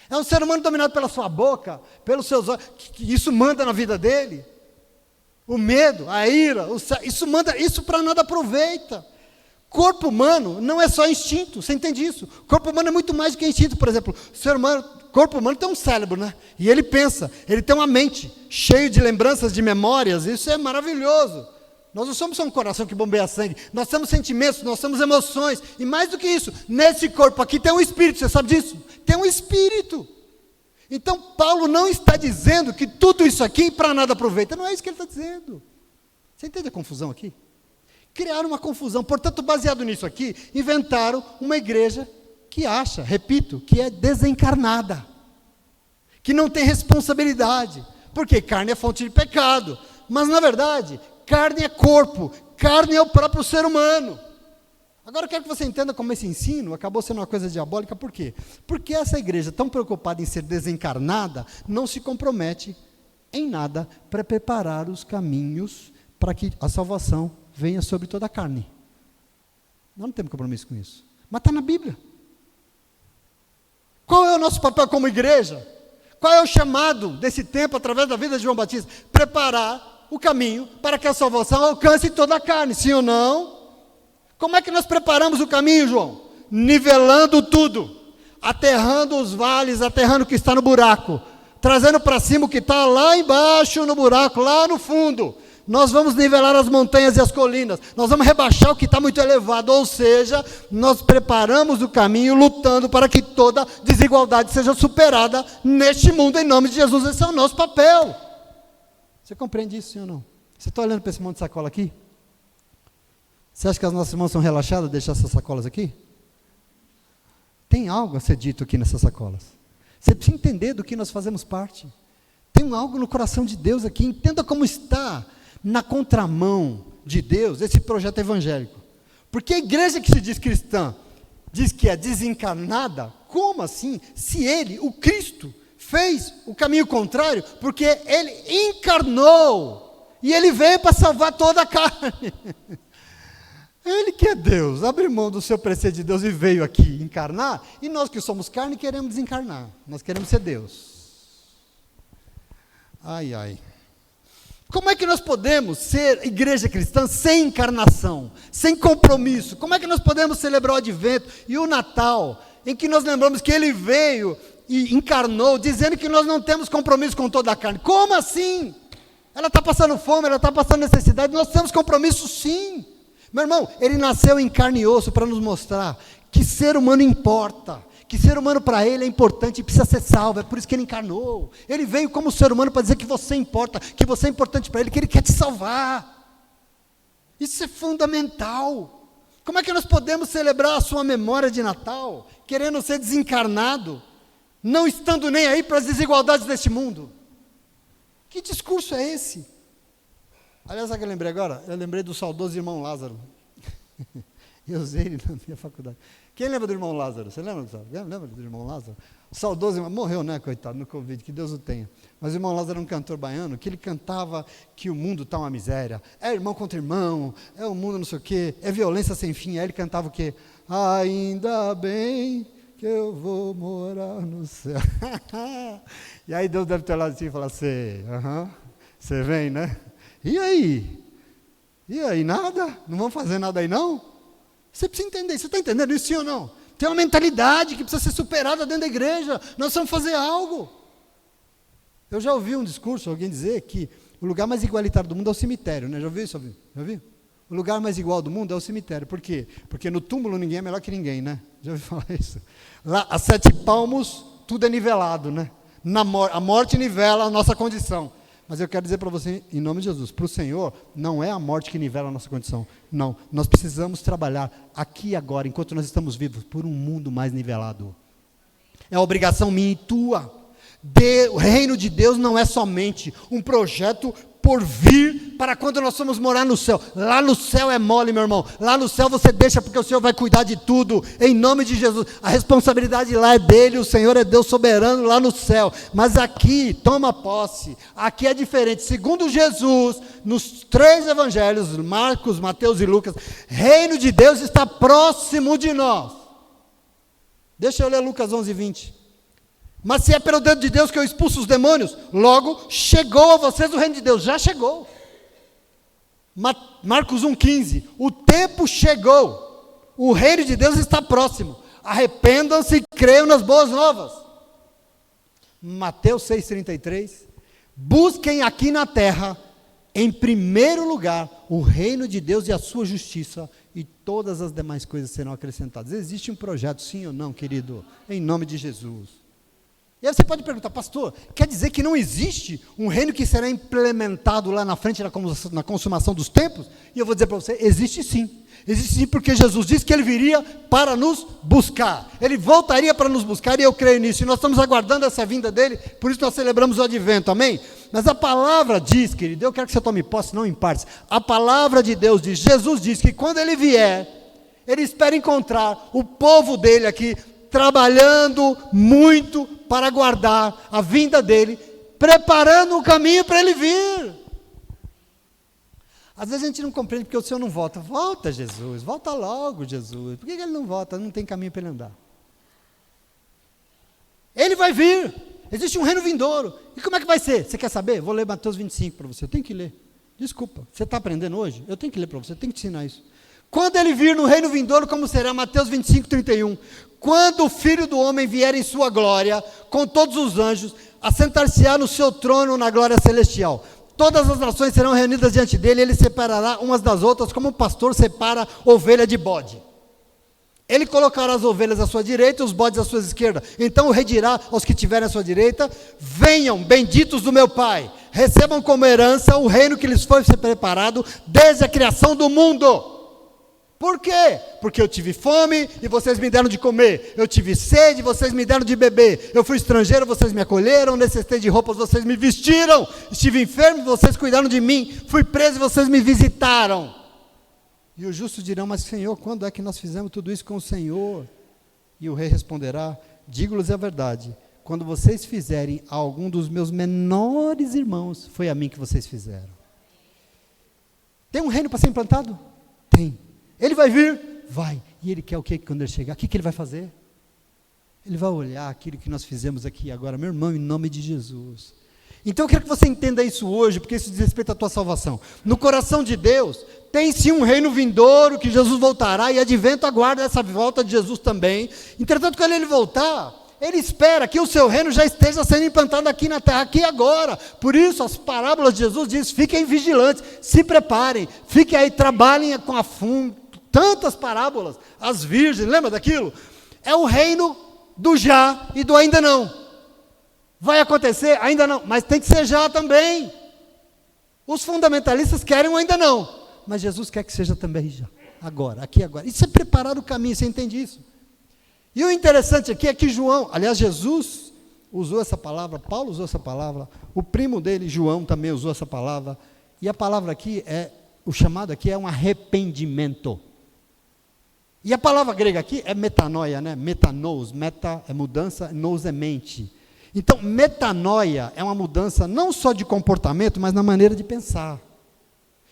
É um ser humano dominado pela sua boca, pelos seus olhos, que isso manda na vida dele. O medo, a ira, isso para nada aproveita. Corpo humano não é só instinto, você entende isso? Corpo humano é muito mais do que instinto. Por exemplo, corpo humano tem um cérebro, né? E ele pensa, ele tem uma mente cheia de lembranças, de memórias, isso é maravilhoso. Nós não somos só um coração que bombeia sangue, nós temos sentimentos, nós temos emoções, e mais do que isso, nesse corpo aqui tem um espírito, você sabe disso? Tem um espírito. Então, Paulo não está dizendo que tudo isso aqui para nada aproveita. Não é isso que ele está dizendo. Você entende a confusão aqui? Criaram uma confusão. Portanto, baseado nisso aqui, inventaram uma igreja que acha, repito, que é desencarnada. Que não tem responsabilidade. Porque carne é fonte de pecado. Mas, na verdade, carne é corpo. Carne é o próprio ser humano. Agora eu quero que você entenda como esse ensino acabou sendo uma coisa diabólica, por quê? Porque essa igreja, tão preocupada em ser desencarnada, não se compromete em nada para preparar os caminhos para que a salvação venha sobre toda a carne. Nós não temos compromisso com isso. Mas está na Bíblia. Qual é o nosso papel como igreja? Qual é o chamado desse tempo, através da vida de João Batista? Preparar o caminho para que a salvação alcance toda a carne, sim ou não? Como é que nós preparamos o caminho, João? Nivelando tudo, aterrando os vales, aterrando o que está no buraco, trazendo para cima o que está lá embaixo no buraco, lá no fundo. Nós vamos nivelar as montanhas e as colinas, nós vamos rebaixar o que está muito elevado, ou seja, nós preparamos o caminho lutando para que toda desigualdade seja superada neste mundo, em nome de Jesus. Esse é o nosso papel. Você compreende isso, sim ou não? Você está olhando para esse monte de sacola aqui? Você acha que as nossas mãos são relaxadas de deixar essas sacolas aqui? Tem algo a ser dito aqui nessas sacolas. Você precisa entender do que nós fazemos parte. Tem algo no coração de Deus aqui. Entenda como está na contramão de Deus esse projeto evangélico. Porque a igreja que se diz cristã, diz que é desencarnada, como assim? Se ele, o Cristo, fez o caminho contrário, porque ele encarnou, e ele veio para salvar toda a carne. Ele que é Deus, abriu mão do seu preceito de Deus e veio aqui encarnar, e nós que somos carne queremos desencarnar, nós queremos ser Deus. Ai, ai. Como é que nós podemos ser igreja cristã sem encarnação, sem compromisso? Como é que nós podemos celebrar o Advento e o Natal, em que nós lembramos que Ele veio e encarnou, dizendo que nós não temos compromisso com toda a carne? Como assim? Ela está passando fome, ela está passando necessidade, nós temos compromisso sim. Meu irmão, Ele nasceu em carne e osso para nos mostrar que ser humano importa, que ser humano para Ele é importante e precisa ser salvo, é por isso que Ele encarnou. Ele veio como ser humano para dizer que você importa, que você é importante para Ele, que Ele quer te salvar. Isso é fundamental. Como é que nós podemos celebrar a sua memória de Natal, querendo ser desencarnado, não estando nem aí para as desigualdades deste mundo? Que discurso é esse? Aliás, sabe o que eu lembrei agora? Eu lembrei do saudoso irmão Lázaro. Eu usei ele na minha faculdade. Quem lembra do irmão Lázaro? Você lembra do irmão Lázaro? O saudoso irmão, morreu, né, coitado, no Covid, que Deus o tenha. Mas o irmão Lázaro era um cantor baiano, que ele cantava que o mundo está uma miséria. É irmão contra irmão, é o mundo não sei o quê, é violência sem fim. Aí ele cantava o quê? Ainda bem que eu vou morar no céu. E aí Deus deve ter olhado assim e falar assim, você vem, né? E aí? E aí, nada? Não vamos fazer nada aí não? Você precisa entender, você está entendendo isso sim ou não? Tem uma mentalidade que precisa ser superada dentro da igreja, nós vamos fazer algo. Eu já ouvi um discurso, alguém dizer que o lugar mais igualitário do mundo é o cemitério, né? Já ouviu isso? Já ouviu? O lugar mais igual do mundo é o cemitério. Por quê? Porque no túmulo ninguém é melhor que ninguém, né? Já ouviu falar isso? Lá, a 7 palmos, tudo é nivelado, né? A morte nivela a nossa condição. Mas eu quero dizer para você, em nome de Jesus, para o Senhor, não é a morte que nivela a nossa condição. Não, nós precisamos trabalhar aqui e agora, enquanto nós estamos vivos, por um mundo mais nivelado. É obrigação minha e tua. O reino de Deus não é somente um projeto por vir para quando nós formos morar no céu. Lá no céu é mole, meu irmão. Lá no céu você deixa porque o Senhor vai cuidar de tudo. Em nome de Jesus. A responsabilidade lá é dele. O Senhor é Deus soberano lá no céu. Mas aqui, toma posse. Aqui é diferente. Segundo Jesus, nos 3 evangelhos, Marcos, Mateus e Lucas, reino de Deus está próximo de nós. Deixa eu ler Lucas 11:20. Mas se é pelo dedo de Deus que eu expulso os demônios, logo chegou a vocês o reino de Deus. Já chegou. Marcos 1,15. O tempo chegou. O reino de Deus está próximo. Arrependam-se e creiam nas boas novas. Mateus 6,33. Busquem aqui na terra, em primeiro lugar, o reino de Deus e a sua justiça, e todas as demais coisas serão acrescentadas. Existe um projeto, sim ou não, querido? Em nome de Jesus. E aí você pode perguntar, pastor, quer dizer que não existe um reino que será implementado lá na frente na consumação dos tempos? E eu vou dizer para você, existe sim. Existe sim, porque Jesus disse que ele viria para nos buscar. Ele voltaria para nos buscar e eu creio nisso. E nós estamos aguardando essa vinda dele, por isso nós celebramos o advento, amém? Mas a palavra diz, querido, eu quero que você tome posse, não em partes. A palavra de Deus diz, Jesus diz que quando ele vier, ele espera encontrar o povo dele aqui, trabalhando muito para aguardar a vinda dele, preparando o caminho para ele vir. Às vezes a gente não compreende porque o Senhor não volta. Volta, Jesus, volta logo, Jesus. Por que ele não volta? Não tem caminho para ele andar. Ele vai vir. Existe um reino vindouro. E como é que vai ser? Você quer saber? Vou ler Mateus 25 para você. Eu tenho que ler. Desculpa, você está aprendendo hoje? Eu tenho que ler para você, eu tenho que te ensinar isso. Quando ele vir no reino vindouro, como será? Mateus 25:31. Quando o Filho do Homem vier em sua glória, com todos os anjos, assentar-se-á no seu trono na glória celestial. Todas as nações serão reunidas diante dele, e ele separará umas das outras, como o pastor separa ovelha de bode. Ele colocará as ovelhas à sua direita e os bodes à sua esquerda. Então o rei dirá aos que tiverem à sua direita: venham, benditos do meu Pai, recebam como herança o reino que lhes foi preparado desde a criação do mundo. Por quê? Porque eu tive fome e vocês me deram de comer. Eu tive sede e vocês me deram de beber. Eu fui estrangeiro, vocês me acolheram. Necessitei de roupas, vocês me vestiram. Estive enfermo, vocês cuidaram de mim. Fui preso e vocês me visitaram. E os justos dirão: mas Senhor, quando é que nós fizemos tudo isso com o Senhor? E o rei responderá: digo-lhes a verdade, quando vocês fizerem a algum dos meus menores irmãos, foi a mim que vocês fizeram. Tem um reino para ser implantado? Tem. Ele vai vir? Vai. E ele quer o que quando ele chegar? O que ele vai fazer? Ele vai olhar aquilo que nós fizemos aqui agora, meu irmão, em nome de Jesus. Então eu quero que você entenda isso hoje, porque isso diz respeito à tua salvação. No coração de Deus, tem sim um reino vindouro, que Jesus voltará, e advento aguarda essa volta de Jesus também. Entretanto, quando ele voltar, ele espera que o seu reino já esteja sendo implantado aqui na terra, aqui agora. Por isso, as parábolas de Jesus dizem: fiquem vigilantes, se preparem, fiquem aí, trabalhem com afinco. Tantas parábolas, as virgens, lembra daquilo? É o reino do já e do ainda não. Vai acontecer? Ainda não, mas tem que ser já também. Os fundamentalistas querem o ainda não, mas Jesus quer que seja também já, agora, aqui agora. Isso é preparar o caminho, você entende isso? E o interessante aqui é que João, aliás, Jesus usou essa palavra, Paulo usou essa palavra, o primo dele, João, também usou essa palavra, e a palavra aqui o chamado aqui é um arrependimento. E a palavra grega aqui é metanoia, né? Metanous, meta é mudança, nous é mente. Então, metanoia é uma mudança não só de comportamento, mas na maneira de pensar.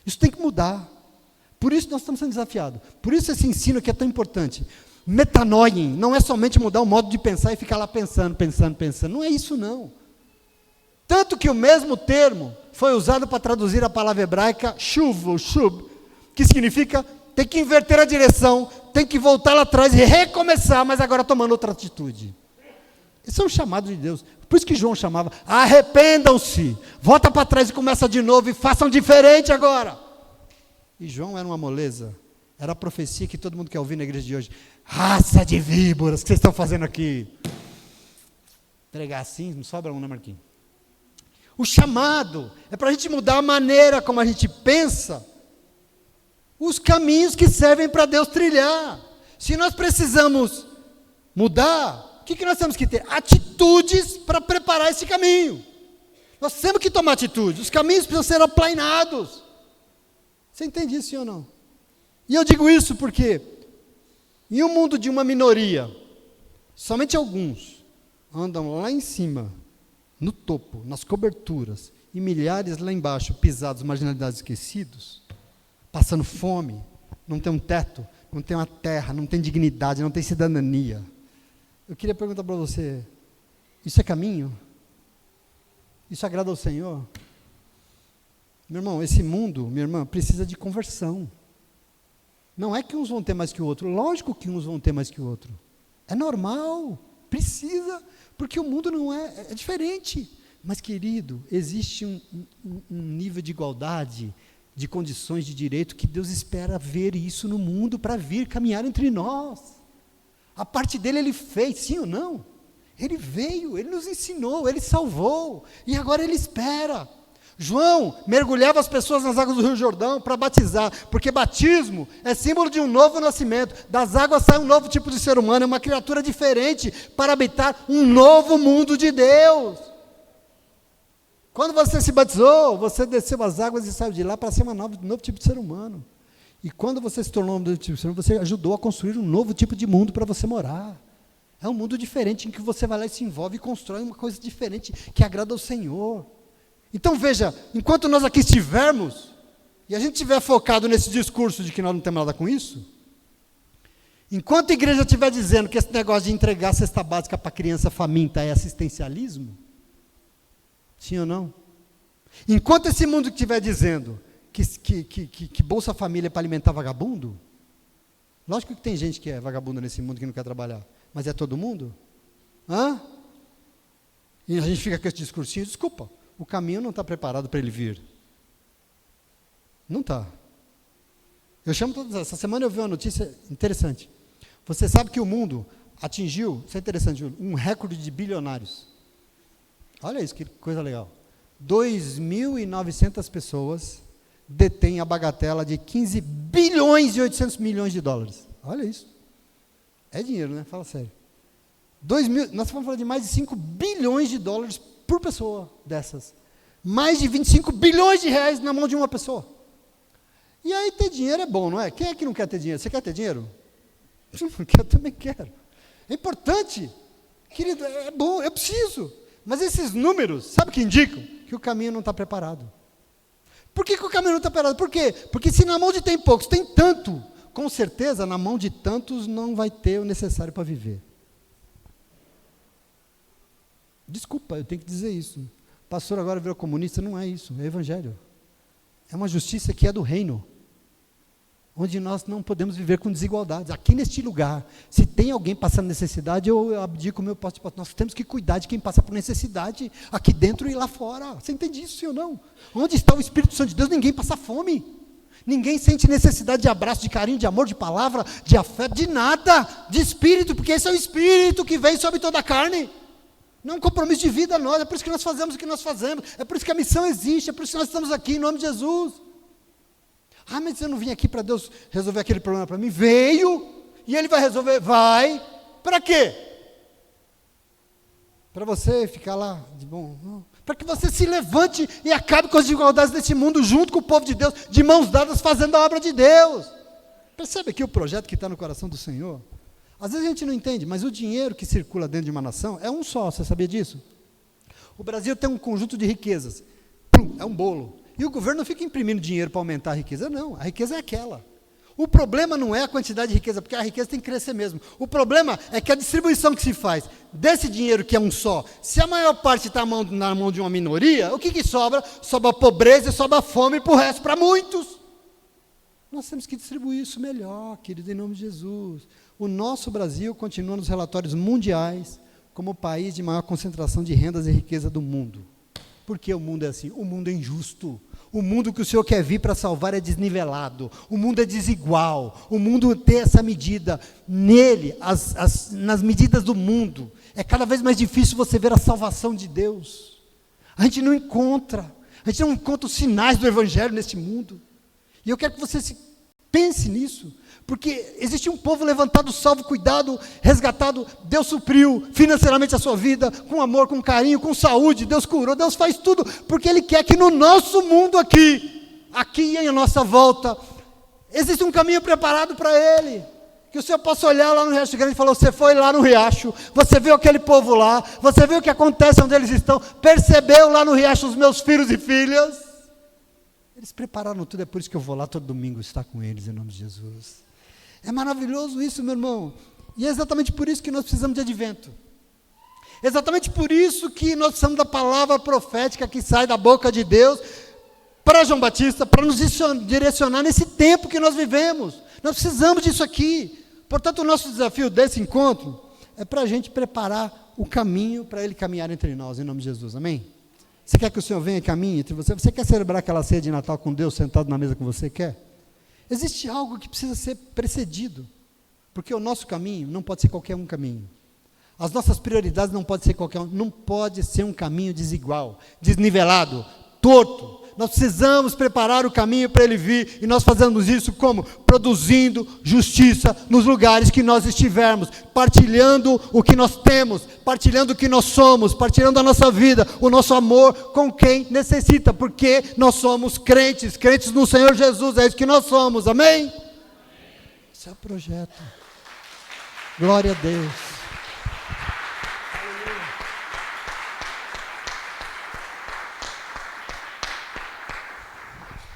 Isso tem que mudar. Por isso nós estamos sendo desafiados. Por isso esse ensino aqui é tão importante. Metanoien, não é somente mudar o modo de pensar e ficar lá pensando. Não é isso não. Tanto que o mesmo termo foi usado para traduzir a palavra hebraica shuv, ou shub, que significa tem que inverter a direção, tem que voltar lá atrás e recomeçar, mas agora tomando outra atitude. Esse é um chamado de Deus. Por isso que João chamava, arrependam-se, volta para trás e começa de novo e façam diferente agora. E João era uma moleza, era a profecia que todo mundo quer ouvir na igreja de hoje. Raça de víboras, o que vocês estão fazendo aqui? Pregar assim, não sobra um, né, Marquinhos? O chamado é para a gente mudar a maneira como a gente pensa, os caminhos que servem para Deus trilhar. Se nós precisamos mudar, o que nós temos que ter? Atitudes para preparar esse caminho. Nós temos que tomar atitude, os caminhos precisam ser aplainados. Você entende isso, sim ou não? E eu digo isso porque, em um mundo de uma minoria, somente alguns andam lá em cima, no topo, nas coberturas, e milhares lá embaixo, pisados, marginalizados, esquecidos, passando fome, não tem um teto, não tem uma terra, não tem dignidade, não tem cidadania. Eu queria perguntar para você, isso é caminho? Isso agrada ao Senhor? Meu irmão, esse mundo, minha irmã, precisa de conversão. Não é que uns vão ter mais que o outro, lógico que uns vão ter mais que o outro. É normal, precisa, porque o mundo não é diferente. Mas, querido, existe um nível de igualdade, de condições de direito, que Deus espera ver isso no mundo para vir caminhar entre nós. A parte dele ele fez, sim ou não? Ele veio, ele nos ensinou, ele salvou, e agora ele espera. João mergulhava as pessoas nas águas do Rio Jordão para batizar, porque batismo é símbolo de um novo nascimento. Das águas sai um novo tipo de ser humano, é uma criatura diferente para habitar um novo mundo de Deus. Quando você se batizou, você desceu as águas e saiu de lá para ser um novo tipo de ser humano. E quando você se tornou um novo tipo de ser humano, você ajudou a construir um novo tipo de mundo para você morar. É um mundo diferente em que você vai lá e se envolve e constrói uma coisa diferente que agrada ao Senhor. Então veja, enquanto nós aqui estivermos, e a gente estiver focado nesse discurso de que nós não temos nada com isso, enquanto a igreja estiver dizendo que esse negócio de entregar cesta básica para criança faminta é assistencialismo, sim ou não? Enquanto esse mundo estiver dizendo que Bolsa Família é para alimentar vagabundo, lógico que tem gente que é vagabundo nesse mundo que não quer trabalhar, mas é todo mundo? Hã? E a gente fica com esse discursinho, desculpa, o caminho não está preparado para ele vir. Não está. Eu chamo todas essa semana eu vi uma notícia interessante. Você sabe que o mundo atingiu, isso é interessante, um recorde de bilionários. Olha isso, que coisa legal. 2.900 pessoas detêm a bagatela de 15 bilhões e 800 milhões de dólares. Olha isso. É dinheiro, né? Fala sério. Nós estamos falando de mais de 5 bilhões de dólares por pessoa dessas. Mais de 25 bilhões de reais na mão de uma pessoa. E aí ter dinheiro é bom, não é? Quem é que não quer ter dinheiro? Você quer ter dinheiro? Eu também quero. É importante. Querido, é bom, eu preciso. Mas esses números, sabe o que indicam? Que o caminho não está preparado. Por que o caminho não está preparado? Por quê? Porque se na mão de tem poucos, tem tanto, com certeza na mão de tantos não vai ter o necessário para viver. Desculpa, eu tenho que dizer isso. O pastor agora virou comunista, não é isso, é evangelho. É uma justiça que é do reino, onde nós não podemos viver com desigualdades. Aqui neste lugar, se tem alguém passando necessidade, eu abdico o meu posto de pastor. Nós temos que cuidar de quem passa por necessidade, aqui dentro e lá fora. Você entende isso, sim ou não? Onde está o Espírito Santo de Deus, ninguém passa fome. Ninguém sente necessidade de abraço, de carinho, de amor, de palavra, de afeto, de nada, de espírito, porque esse é o Espírito que vem sobre toda a carne. Não é um compromisso de vida nosso, é por isso que nós fazemos o que nós fazemos, é por isso que a missão existe, é por isso que nós estamos aqui em nome de Jesus. Ah, mas eu não vim aqui para Deus resolver aquele problema para mim. Veio, e Ele vai resolver. Vai, para quê? Para você ficar lá de bom, não. Para que você se levante e acabe com as desigualdades desse mundo, junto com o povo de Deus, de mãos dadas, fazendo a obra de Deus. Percebe aqui o projeto que está no coração do Senhor? Às vezes a gente não entende, mas o dinheiro que circula dentro de uma nação é um só, você sabia disso? O Brasil tem um conjunto de riquezas, é um bolo. E o governo não fica imprimindo dinheiro para aumentar a riqueza, não, a riqueza é aquela. O problema não é a quantidade de riqueza, porque a riqueza tem que crescer mesmo. O problema é que a distribuição que se faz desse dinheiro que é um só, se a maior parte está na mão de uma minoria, o que sobra? Sobra pobreza e sobra fome para o resto, para muitos. Nós temos que distribuir isso melhor, querido, em nome de Jesus. O nosso Brasil continua nos relatórios mundiais como o país de maior concentração de rendas e riqueza do mundo. Por que o mundo é assim? O mundo é injusto. O mundo que o Senhor quer vir para salvar é desnivelado. O mundo é desigual. O mundo tem essa medida. Nele, nas medidas do mundo, é cada vez mais difícil você ver a salvação de Deus. A gente não encontra os sinais do Evangelho neste mundo. E eu quero que você pense nisso. Porque existe um povo levantado, salvo, cuidado, resgatado. Deus supriu financeiramente a sua vida, com amor, com carinho, com saúde. Deus curou, Deus faz tudo, porque Ele quer que no nosso mundo aqui e à nossa volta, existe um caminho preparado para Ele. Que o Senhor possa olhar lá no Riacho Grande e falar, você foi lá no Riacho, você viu aquele povo lá, você viu o que acontece onde eles estão, percebeu lá no Riacho os meus filhos e filhas. Eles prepararam tudo, é por isso que eu vou lá todo domingo estar com eles, em nome de Jesus. É maravilhoso isso, meu irmão. E é exatamente por isso que nós precisamos de advento. É exatamente por isso que nós precisamos da palavra profética que sai da boca de Deus para João Batista, para nos direcionar nesse tempo que nós vivemos. Nós precisamos disso aqui. Portanto, o nosso desafio desse encontro é para a gente preparar o caminho para Ele caminhar entre nós, em nome de Jesus. Amém? Você quer que o Senhor venha e caminhe entre você? Você quer celebrar aquela ceia de Natal com Deus sentado na mesa com você? Quer? Existe algo que precisa ser precedido, porque o nosso caminho não pode ser qualquer um caminho. As nossas prioridades não podem ser qualquer um, não pode ser um caminho desigual, desnivelado, torto. Nós precisamos preparar o caminho para Ele vir, e nós fazemos isso como? Produzindo justiça nos lugares que nós estivermos, partilhando o que nós temos, partilhando o que nós somos, partilhando a nossa vida, o nosso amor com quem necessita, porque nós somos crentes no Senhor Jesus, é isso que nós somos, amém? Esse é o projeto. Glória a Deus.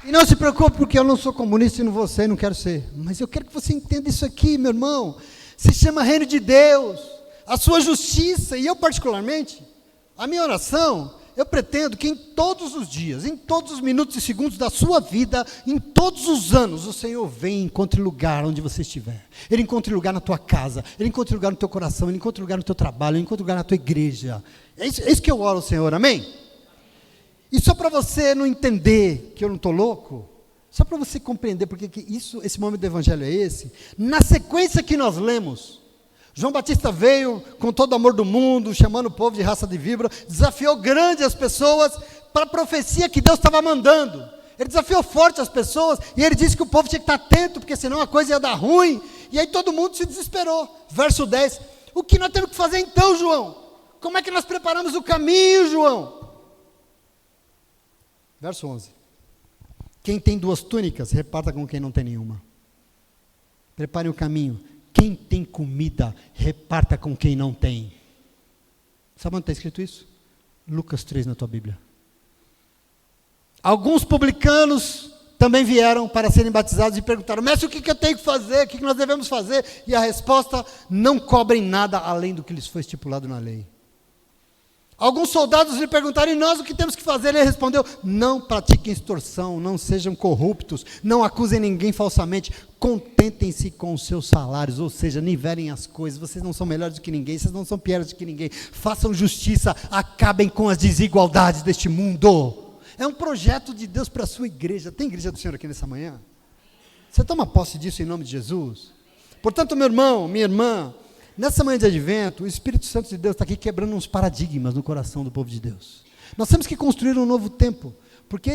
E não se preocupe, porque eu não sou comunista e não vou ser, não quero ser. Mas eu quero que você entenda isso aqui, meu irmão. Se chama reino de Deus, a sua justiça. E eu particularmente, a minha oração, eu pretendo que em todos os dias, em todos os minutos e segundos da sua vida, em todos os anos, o Senhor venha e encontre lugar onde você estiver. Ele encontre lugar na tua casa, Ele encontre lugar no teu coração, Ele encontre lugar no teu trabalho, Ele encontre lugar na tua igreja. É isso que eu oro, Senhor, amém? E só para você não entender que eu não estou louco, só para você compreender porque esse momento do Evangelho é esse, na sequência que nós lemos, João Batista veio com todo o amor do mundo, chamando o povo de raça de víbora, desafiou grande as pessoas para a profecia que Deus estava mandando. Ele desafiou forte as pessoas, e ele disse que o povo tinha que estar atento, porque senão a coisa ia dar ruim, e aí todo mundo se desesperou. Verso 10, o que nós temos que fazer então, João? Como é que nós preparamos o caminho, João? Verso 11. Quem tem 2 túnicas, reparta com quem não tem nenhuma. Prepare o caminho. Quem tem comida, reparta com quem não tem. Sabe onde está escrito isso? Lucas 3 na tua Bíblia. Alguns publicanos também vieram para serem batizados e perguntaram, mestre, o que eu tenho que fazer? O que nós devemos fazer? E a resposta, não cobrem nada além do que lhes foi estipulado na lei. Alguns soldados lhe perguntaram, e nós o que temos que fazer? Ele respondeu, não pratiquem extorsão, não sejam corruptos, não acusem ninguém falsamente, contentem-se com os seus salários, ou seja, nivelem as coisas, vocês não são melhores do que ninguém, vocês não são piores do que ninguém, façam justiça, acabem com as desigualdades deste mundo. É um projeto de Deus para a sua igreja. Tem igreja do Senhor aqui nessa manhã? Você toma posse disso em nome de Jesus? Portanto, meu irmão, minha irmã, nessa manhã de advento, o Espírito Santo de Deus está aqui quebrando uns paradigmas no coração do povo de Deus. Nós temos que construir um novo tempo, porque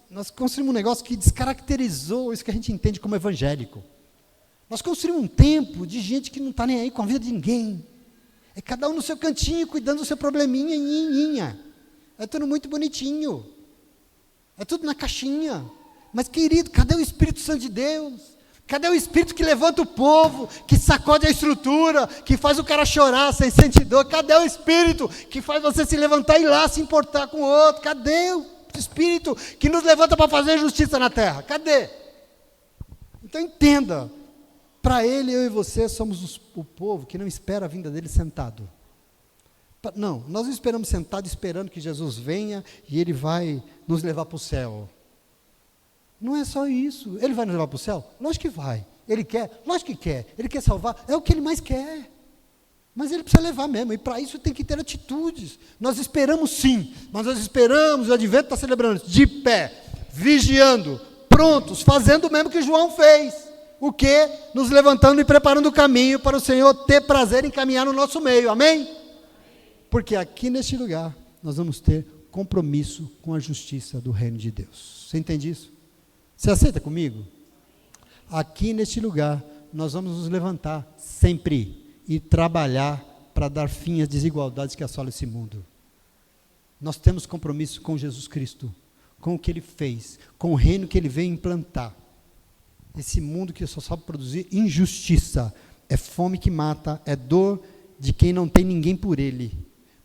nós construímos um negócio que descaracterizou isso que a gente entende como evangélico. Nós construímos um tempo de gente que não está nem aí com a vida de ninguém. É cada um no seu cantinho, cuidando do seu probleminha, é tudo muito bonitinho. É tudo na caixinha. Mas, querido, cadê o Espírito Santo de Deus? Cadê o Espírito que levanta o povo, que sacode a estrutura, que faz o cara chorar sem sentir dor? Cadê o Espírito que faz você se levantar e ir lá se importar com o outro? Cadê o Espírito que nos levanta para fazer justiça na terra? Cadê? Então entenda, para Ele, eu e você somos o povo que não espera a vinda dele sentado. Não, nós não esperamos sentado esperando que Jesus venha e Ele vai nos levar para o céu. Não é só isso. Ele vai nos levar para o céu? Lógico que vai. Ele quer? Lógico que quer. Ele quer salvar? É o que Ele mais quer. Mas Ele precisa levar mesmo, e para isso tem que ter atitudes. Nós esperamos sim, mas nós esperamos, o advento está celebrando, de pé, vigiando, prontos, fazendo o mesmo que João fez. O quê? Nos levantando e preparando o caminho para o Senhor ter prazer em caminhar no nosso meio, amém? Porque aqui neste lugar, nós vamos ter compromisso com a justiça do reino de Deus. Você entende isso? Você aceita comigo? Aqui neste lugar, nós vamos nos levantar sempre e trabalhar para dar fim às desigualdades que assolam esse mundo. Nós temos compromisso com Jesus Cristo, com o que Ele fez, com o reino que Ele veio implantar. Esse mundo que só sabe produzir injustiça, é fome que mata, é dor de quem não tem ninguém por Ele.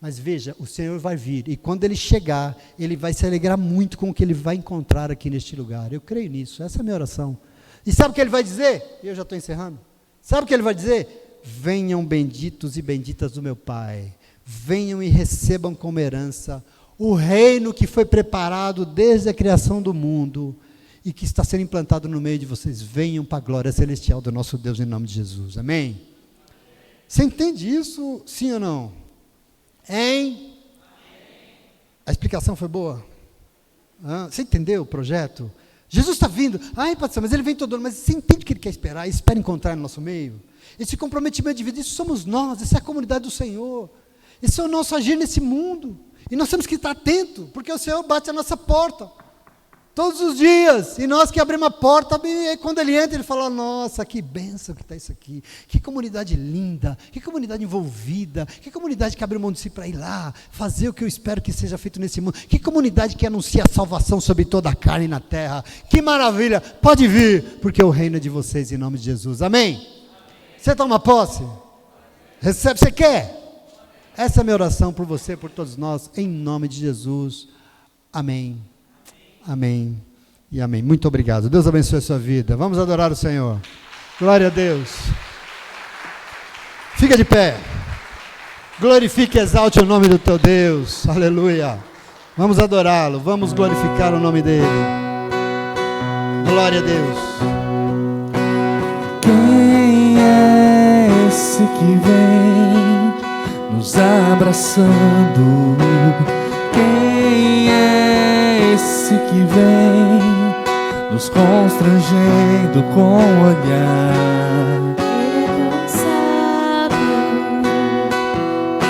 Mas veja, o Senhor vai vir, e quando Ele chegar, Ele vai se alegrar muito com o que Ele vai encontrar aqui neste lugar. Eu creio nisso, essa é a minha oração. E sabe o que Ele vai dizer? Eu já estou encerrando. Sabe o que Ele vai dizer? Venham benditos e benditas do meu Pai, venham e recebam como herança o reino que foi preparado desde a criação do mundo e que está sendo implantado no meio de vocês. Venham para a glória celestial do nosso Deus em nome de Jesus, amém? Você entende isso, sim ou não? Hein? A explicação foi boa? Você entendeu o projeto? Jesus está vindo, pastor, mas Ele vem todo ano, mas você entende o que Ele quer esperar? Ele espera encontrar no nosso meio? Esse comprometimento de vida, isso somos nós, essa é a comunidade do Senhor, esse é o nosso agir nesse mundo, e nós temos que estar atentos, porque o Senhor bate a nossa porta, todos os dias, e nós que abrimos a porta, e quando Ele entra, Ele fala, nossa, que bênção que está isso aqui, que comunidade linda, que comunidade envolvida, que comunidade que abre mão de si para ir lá, fazer o que eu espero que seja feito nesse mundo, que comunidade que anuncia a salvação sobre toda a carne na terra, que maravilha, pode vir, porque o reino é de vocês em nome de Jesus, amém? Você toma posse? Recebe, você quer? Essa é a minha oração por você, por todos nós, em nome de Jesus, amém. Amém e amém. Muito obrigado. Deus abençoe a sua vida. Vamos adorar o Senhor. Glória a Deus. Fica de pé. Glorifique e exalte o nome do teu Deus. Aleluia. Vamos adorá-lo. Vamos glorificar o nome dele. Glória a Deus. Quem é esse que vem nos abraçando? Quem é esse que vem nos constrangendo com o olhar? Ele é tão sábio,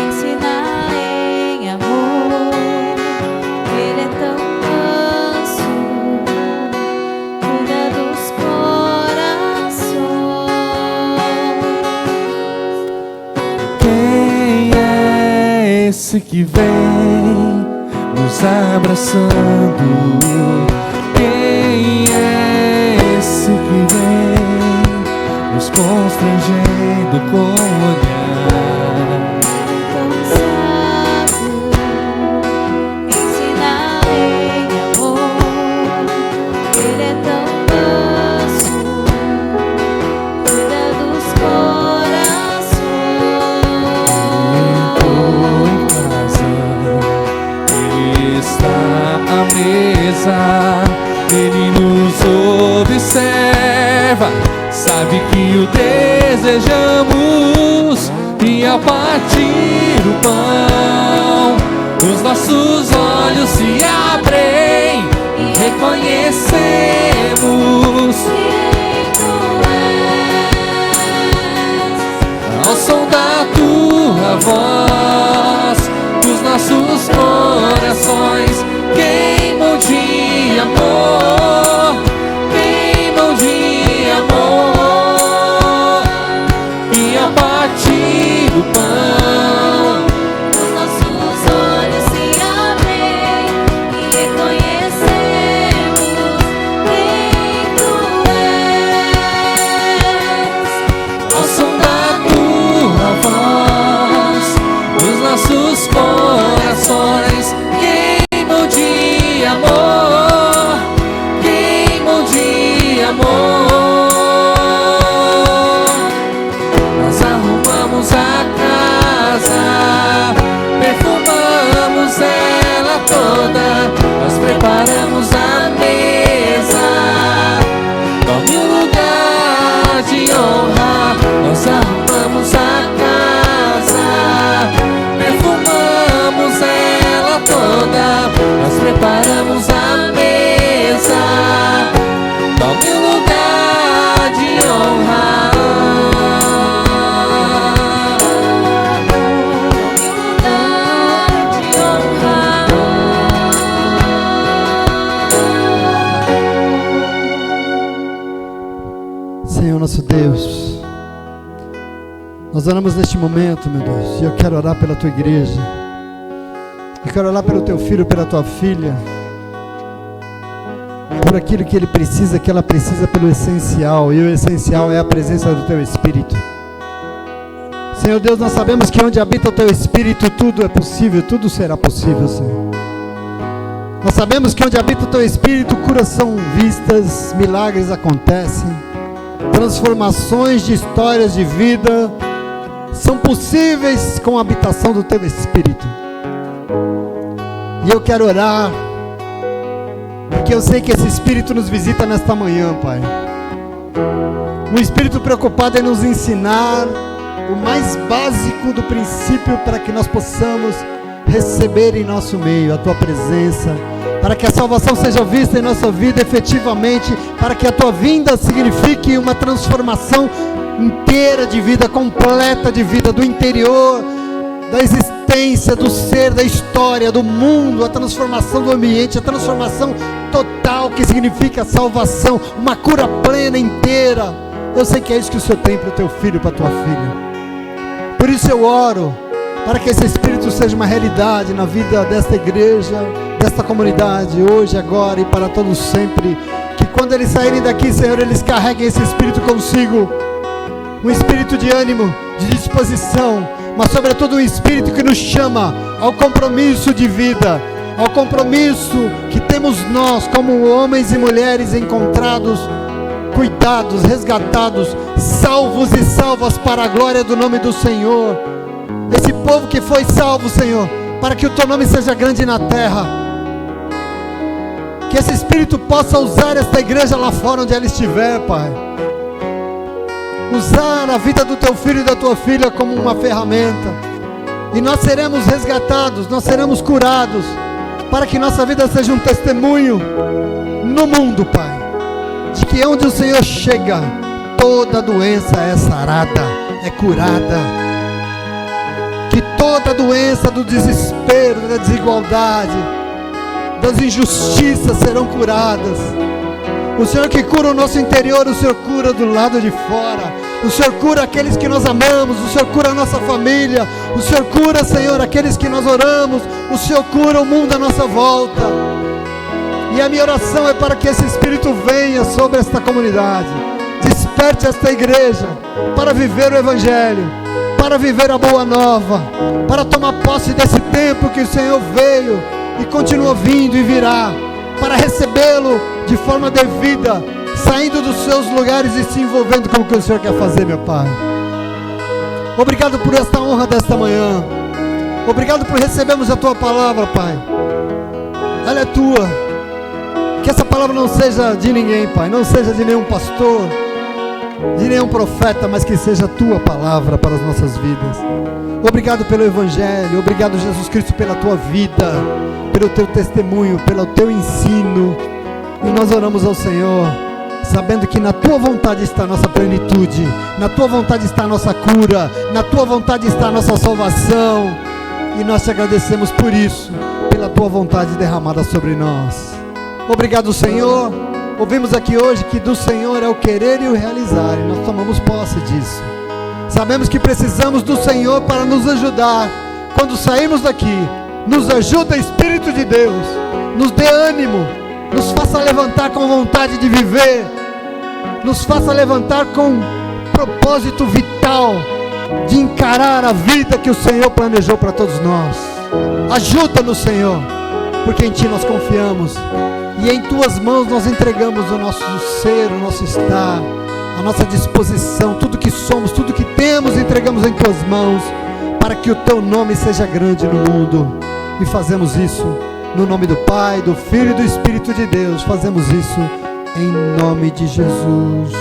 ensina em amor. Ele é tão manso, cuida dos corações. Quem é esse que vem nos abraçando? Quem é esse que vem nos constrangendo com o olhar? Ele é tão sábio, ensina em amor. Ele é tão manso, cuida dos corações. Entrou em casa, Ele está à mesa, Ele nos observa, sabe que o desejamos, e ao partir o pão, os nossos olhos se abrem e reconhecemos ao som da tua voz, os nossos corações queimam de amor, queimam de amor, e a partir do pão, Os nossos olhos se abrem e reconhecemos quem tu és. ao som da tua voz, os nossos corações queimam de amor, queimam de amor. preparamos a casa, perfumamos ela toda, nós preparamos a mesa. Tome um lugar de honra, nós arrumamos a casa, perfumamos ela toda, nós preparamos a mesa. Tome um lugar de honra. Senhor nosso Deus, nós oramos neste momento, meu Deus, e eu quero orar pela tua igreja, eu quero orar pelo teu filho, pela tua filha, por aquilo que ele precisa, que ela precisa, pelo essencial, e o essencial é a presença do teu Espírito. Senhor Deus, nós sabemos que onde habita o teu Espírito tudo é possível, tudo será possível, Senhor. Nós sabemos que onde habita o teu Espírito curas são vistas, milagres acontecem, transformações de histórias de vida são possíveis com a habitação do teu Espírito. E eu quero orar, porque eu sei que esse Espírito nos visita nesta manhã, Pai. Um Espírito preocupado em nos ensinar o mais básico do princípio para que nós possamos receber em nosso meio a tua presença, para que a salvação seja vista em nossa vida efetivamente, para que a tua vinda signifique uma transformação inteira de vida, completa de vida, do interior, da existência, do ser, da história, do mundo, a transformação do ambiente, a transformação total que significa a salvação, uma cura plena, inteira. Eu sei que é isso que o Senhor tem para o teu filho, para a tua filha. Por isso eu oro, para que esse Espírito seja uma realidade na vida desta igreja, desta comunidade, hoje, agora e para todos sempre. Que quando eles saírem daqui, Senhor, eles carreguem esse Espírito consigo. Um Espírito de ânimo, de disposição, mas sobretudo um Espírito que nos chama ao compromisso de vida, ao compromisso que temos nós como homens e mulheres encontrados, cuidados, resgatados, salvos e salvas para a glória do nome do Senhor. Esse povo que foi salvo, Senhor, para que o teu nome seja grande na terra. Que esse Espírito possa usar esta igreja lá fora onde ela estiver, Pai. Usar a vida do teu filho e da tua filha como uma ferramenta. E nós seremos resgatados, nós seremos curados, para que nossa vida seja um testemunho no mundo, Pai, de que onde o Senhor chega, toda doença é sarada, é curada. Que toda doença do desespero, da desigualdade, das injustiças serão curadas. O Senhor que cura o nosso interior, o Senhor cura do lado de fora. O Senhor cura aqueles que nós amamos, o Senhor cura a nossa família. O Senhor cura, Senhor, aqueles que nós oramos. O Senhor cura o mundo à nossa volta. E a minha oração é para que esse Espírito venha sobre esta comunidade. Desperte esta igreja para viver o Evangelho, para viver a boa nova, para tomar posse desse tempo que o Senhor veio e continua vindo e virá, para recebê-lo de forma devida, saindo dos seus lugares e se envolvendo com o que o Senhor quer fazer, meu Pai. Obrigado por esta honra desta manhã. Obrigado por recebermos a Tua palavra, Pai. Ela é Tua. Que essa palavra não seja de ninguém, Pai, não seja de nenhum pastor, de nenhum profeta, mas que seja a Tua palavra para as nossas vidas. Obrigado pelo Evangelho, obrigado, Jesus Cristo, pela Tua vida, pelo Teu testemunho, pelo Teu ensino. E nós oramos ao Senhor, sabendo que na Tua vontade está a nossa plenitude, na Tua vontade está a nossa cura, na Tua vontade está a nossa salvação. E nós te agradecemos por isso, pela Tua vontade derramada sobre nós. Obrigado, Senhor. Ouvimos aqui hoje que do Senhor é o querer e o realizar, e nós tomamos posse disso. Sabemos que precisamos do Senhor para nos ajudar. Quando sairmos daqui, nos ajuda, Espírito de Deus, nos dê ânimo, nos faça levantar com vontade de viver, nos faça levantar com propósito vital de encarar a vida que o Senhor planejou para todos nós. Ajuda-nos, Senhor, porque em Ti nós confiamos. E em Tuas mãos nós entregamos o nosso ser, o nosso estar, a nossa disposição, tudo que somos, tudo que temos, entregamos em tuas mãos, para que o teu nome seja grande no mundo. E fazemos isso no nome do Pai, do Filho e do Espírito de Deus. Fazemos isso em nome de Jesus.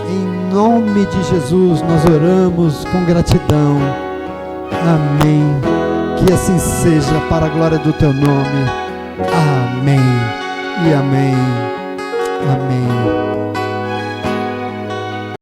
Em nome de Jesus nós oramos com gratidão. Amém. Que assim seja, para a glória do teu nome. Amém e amém.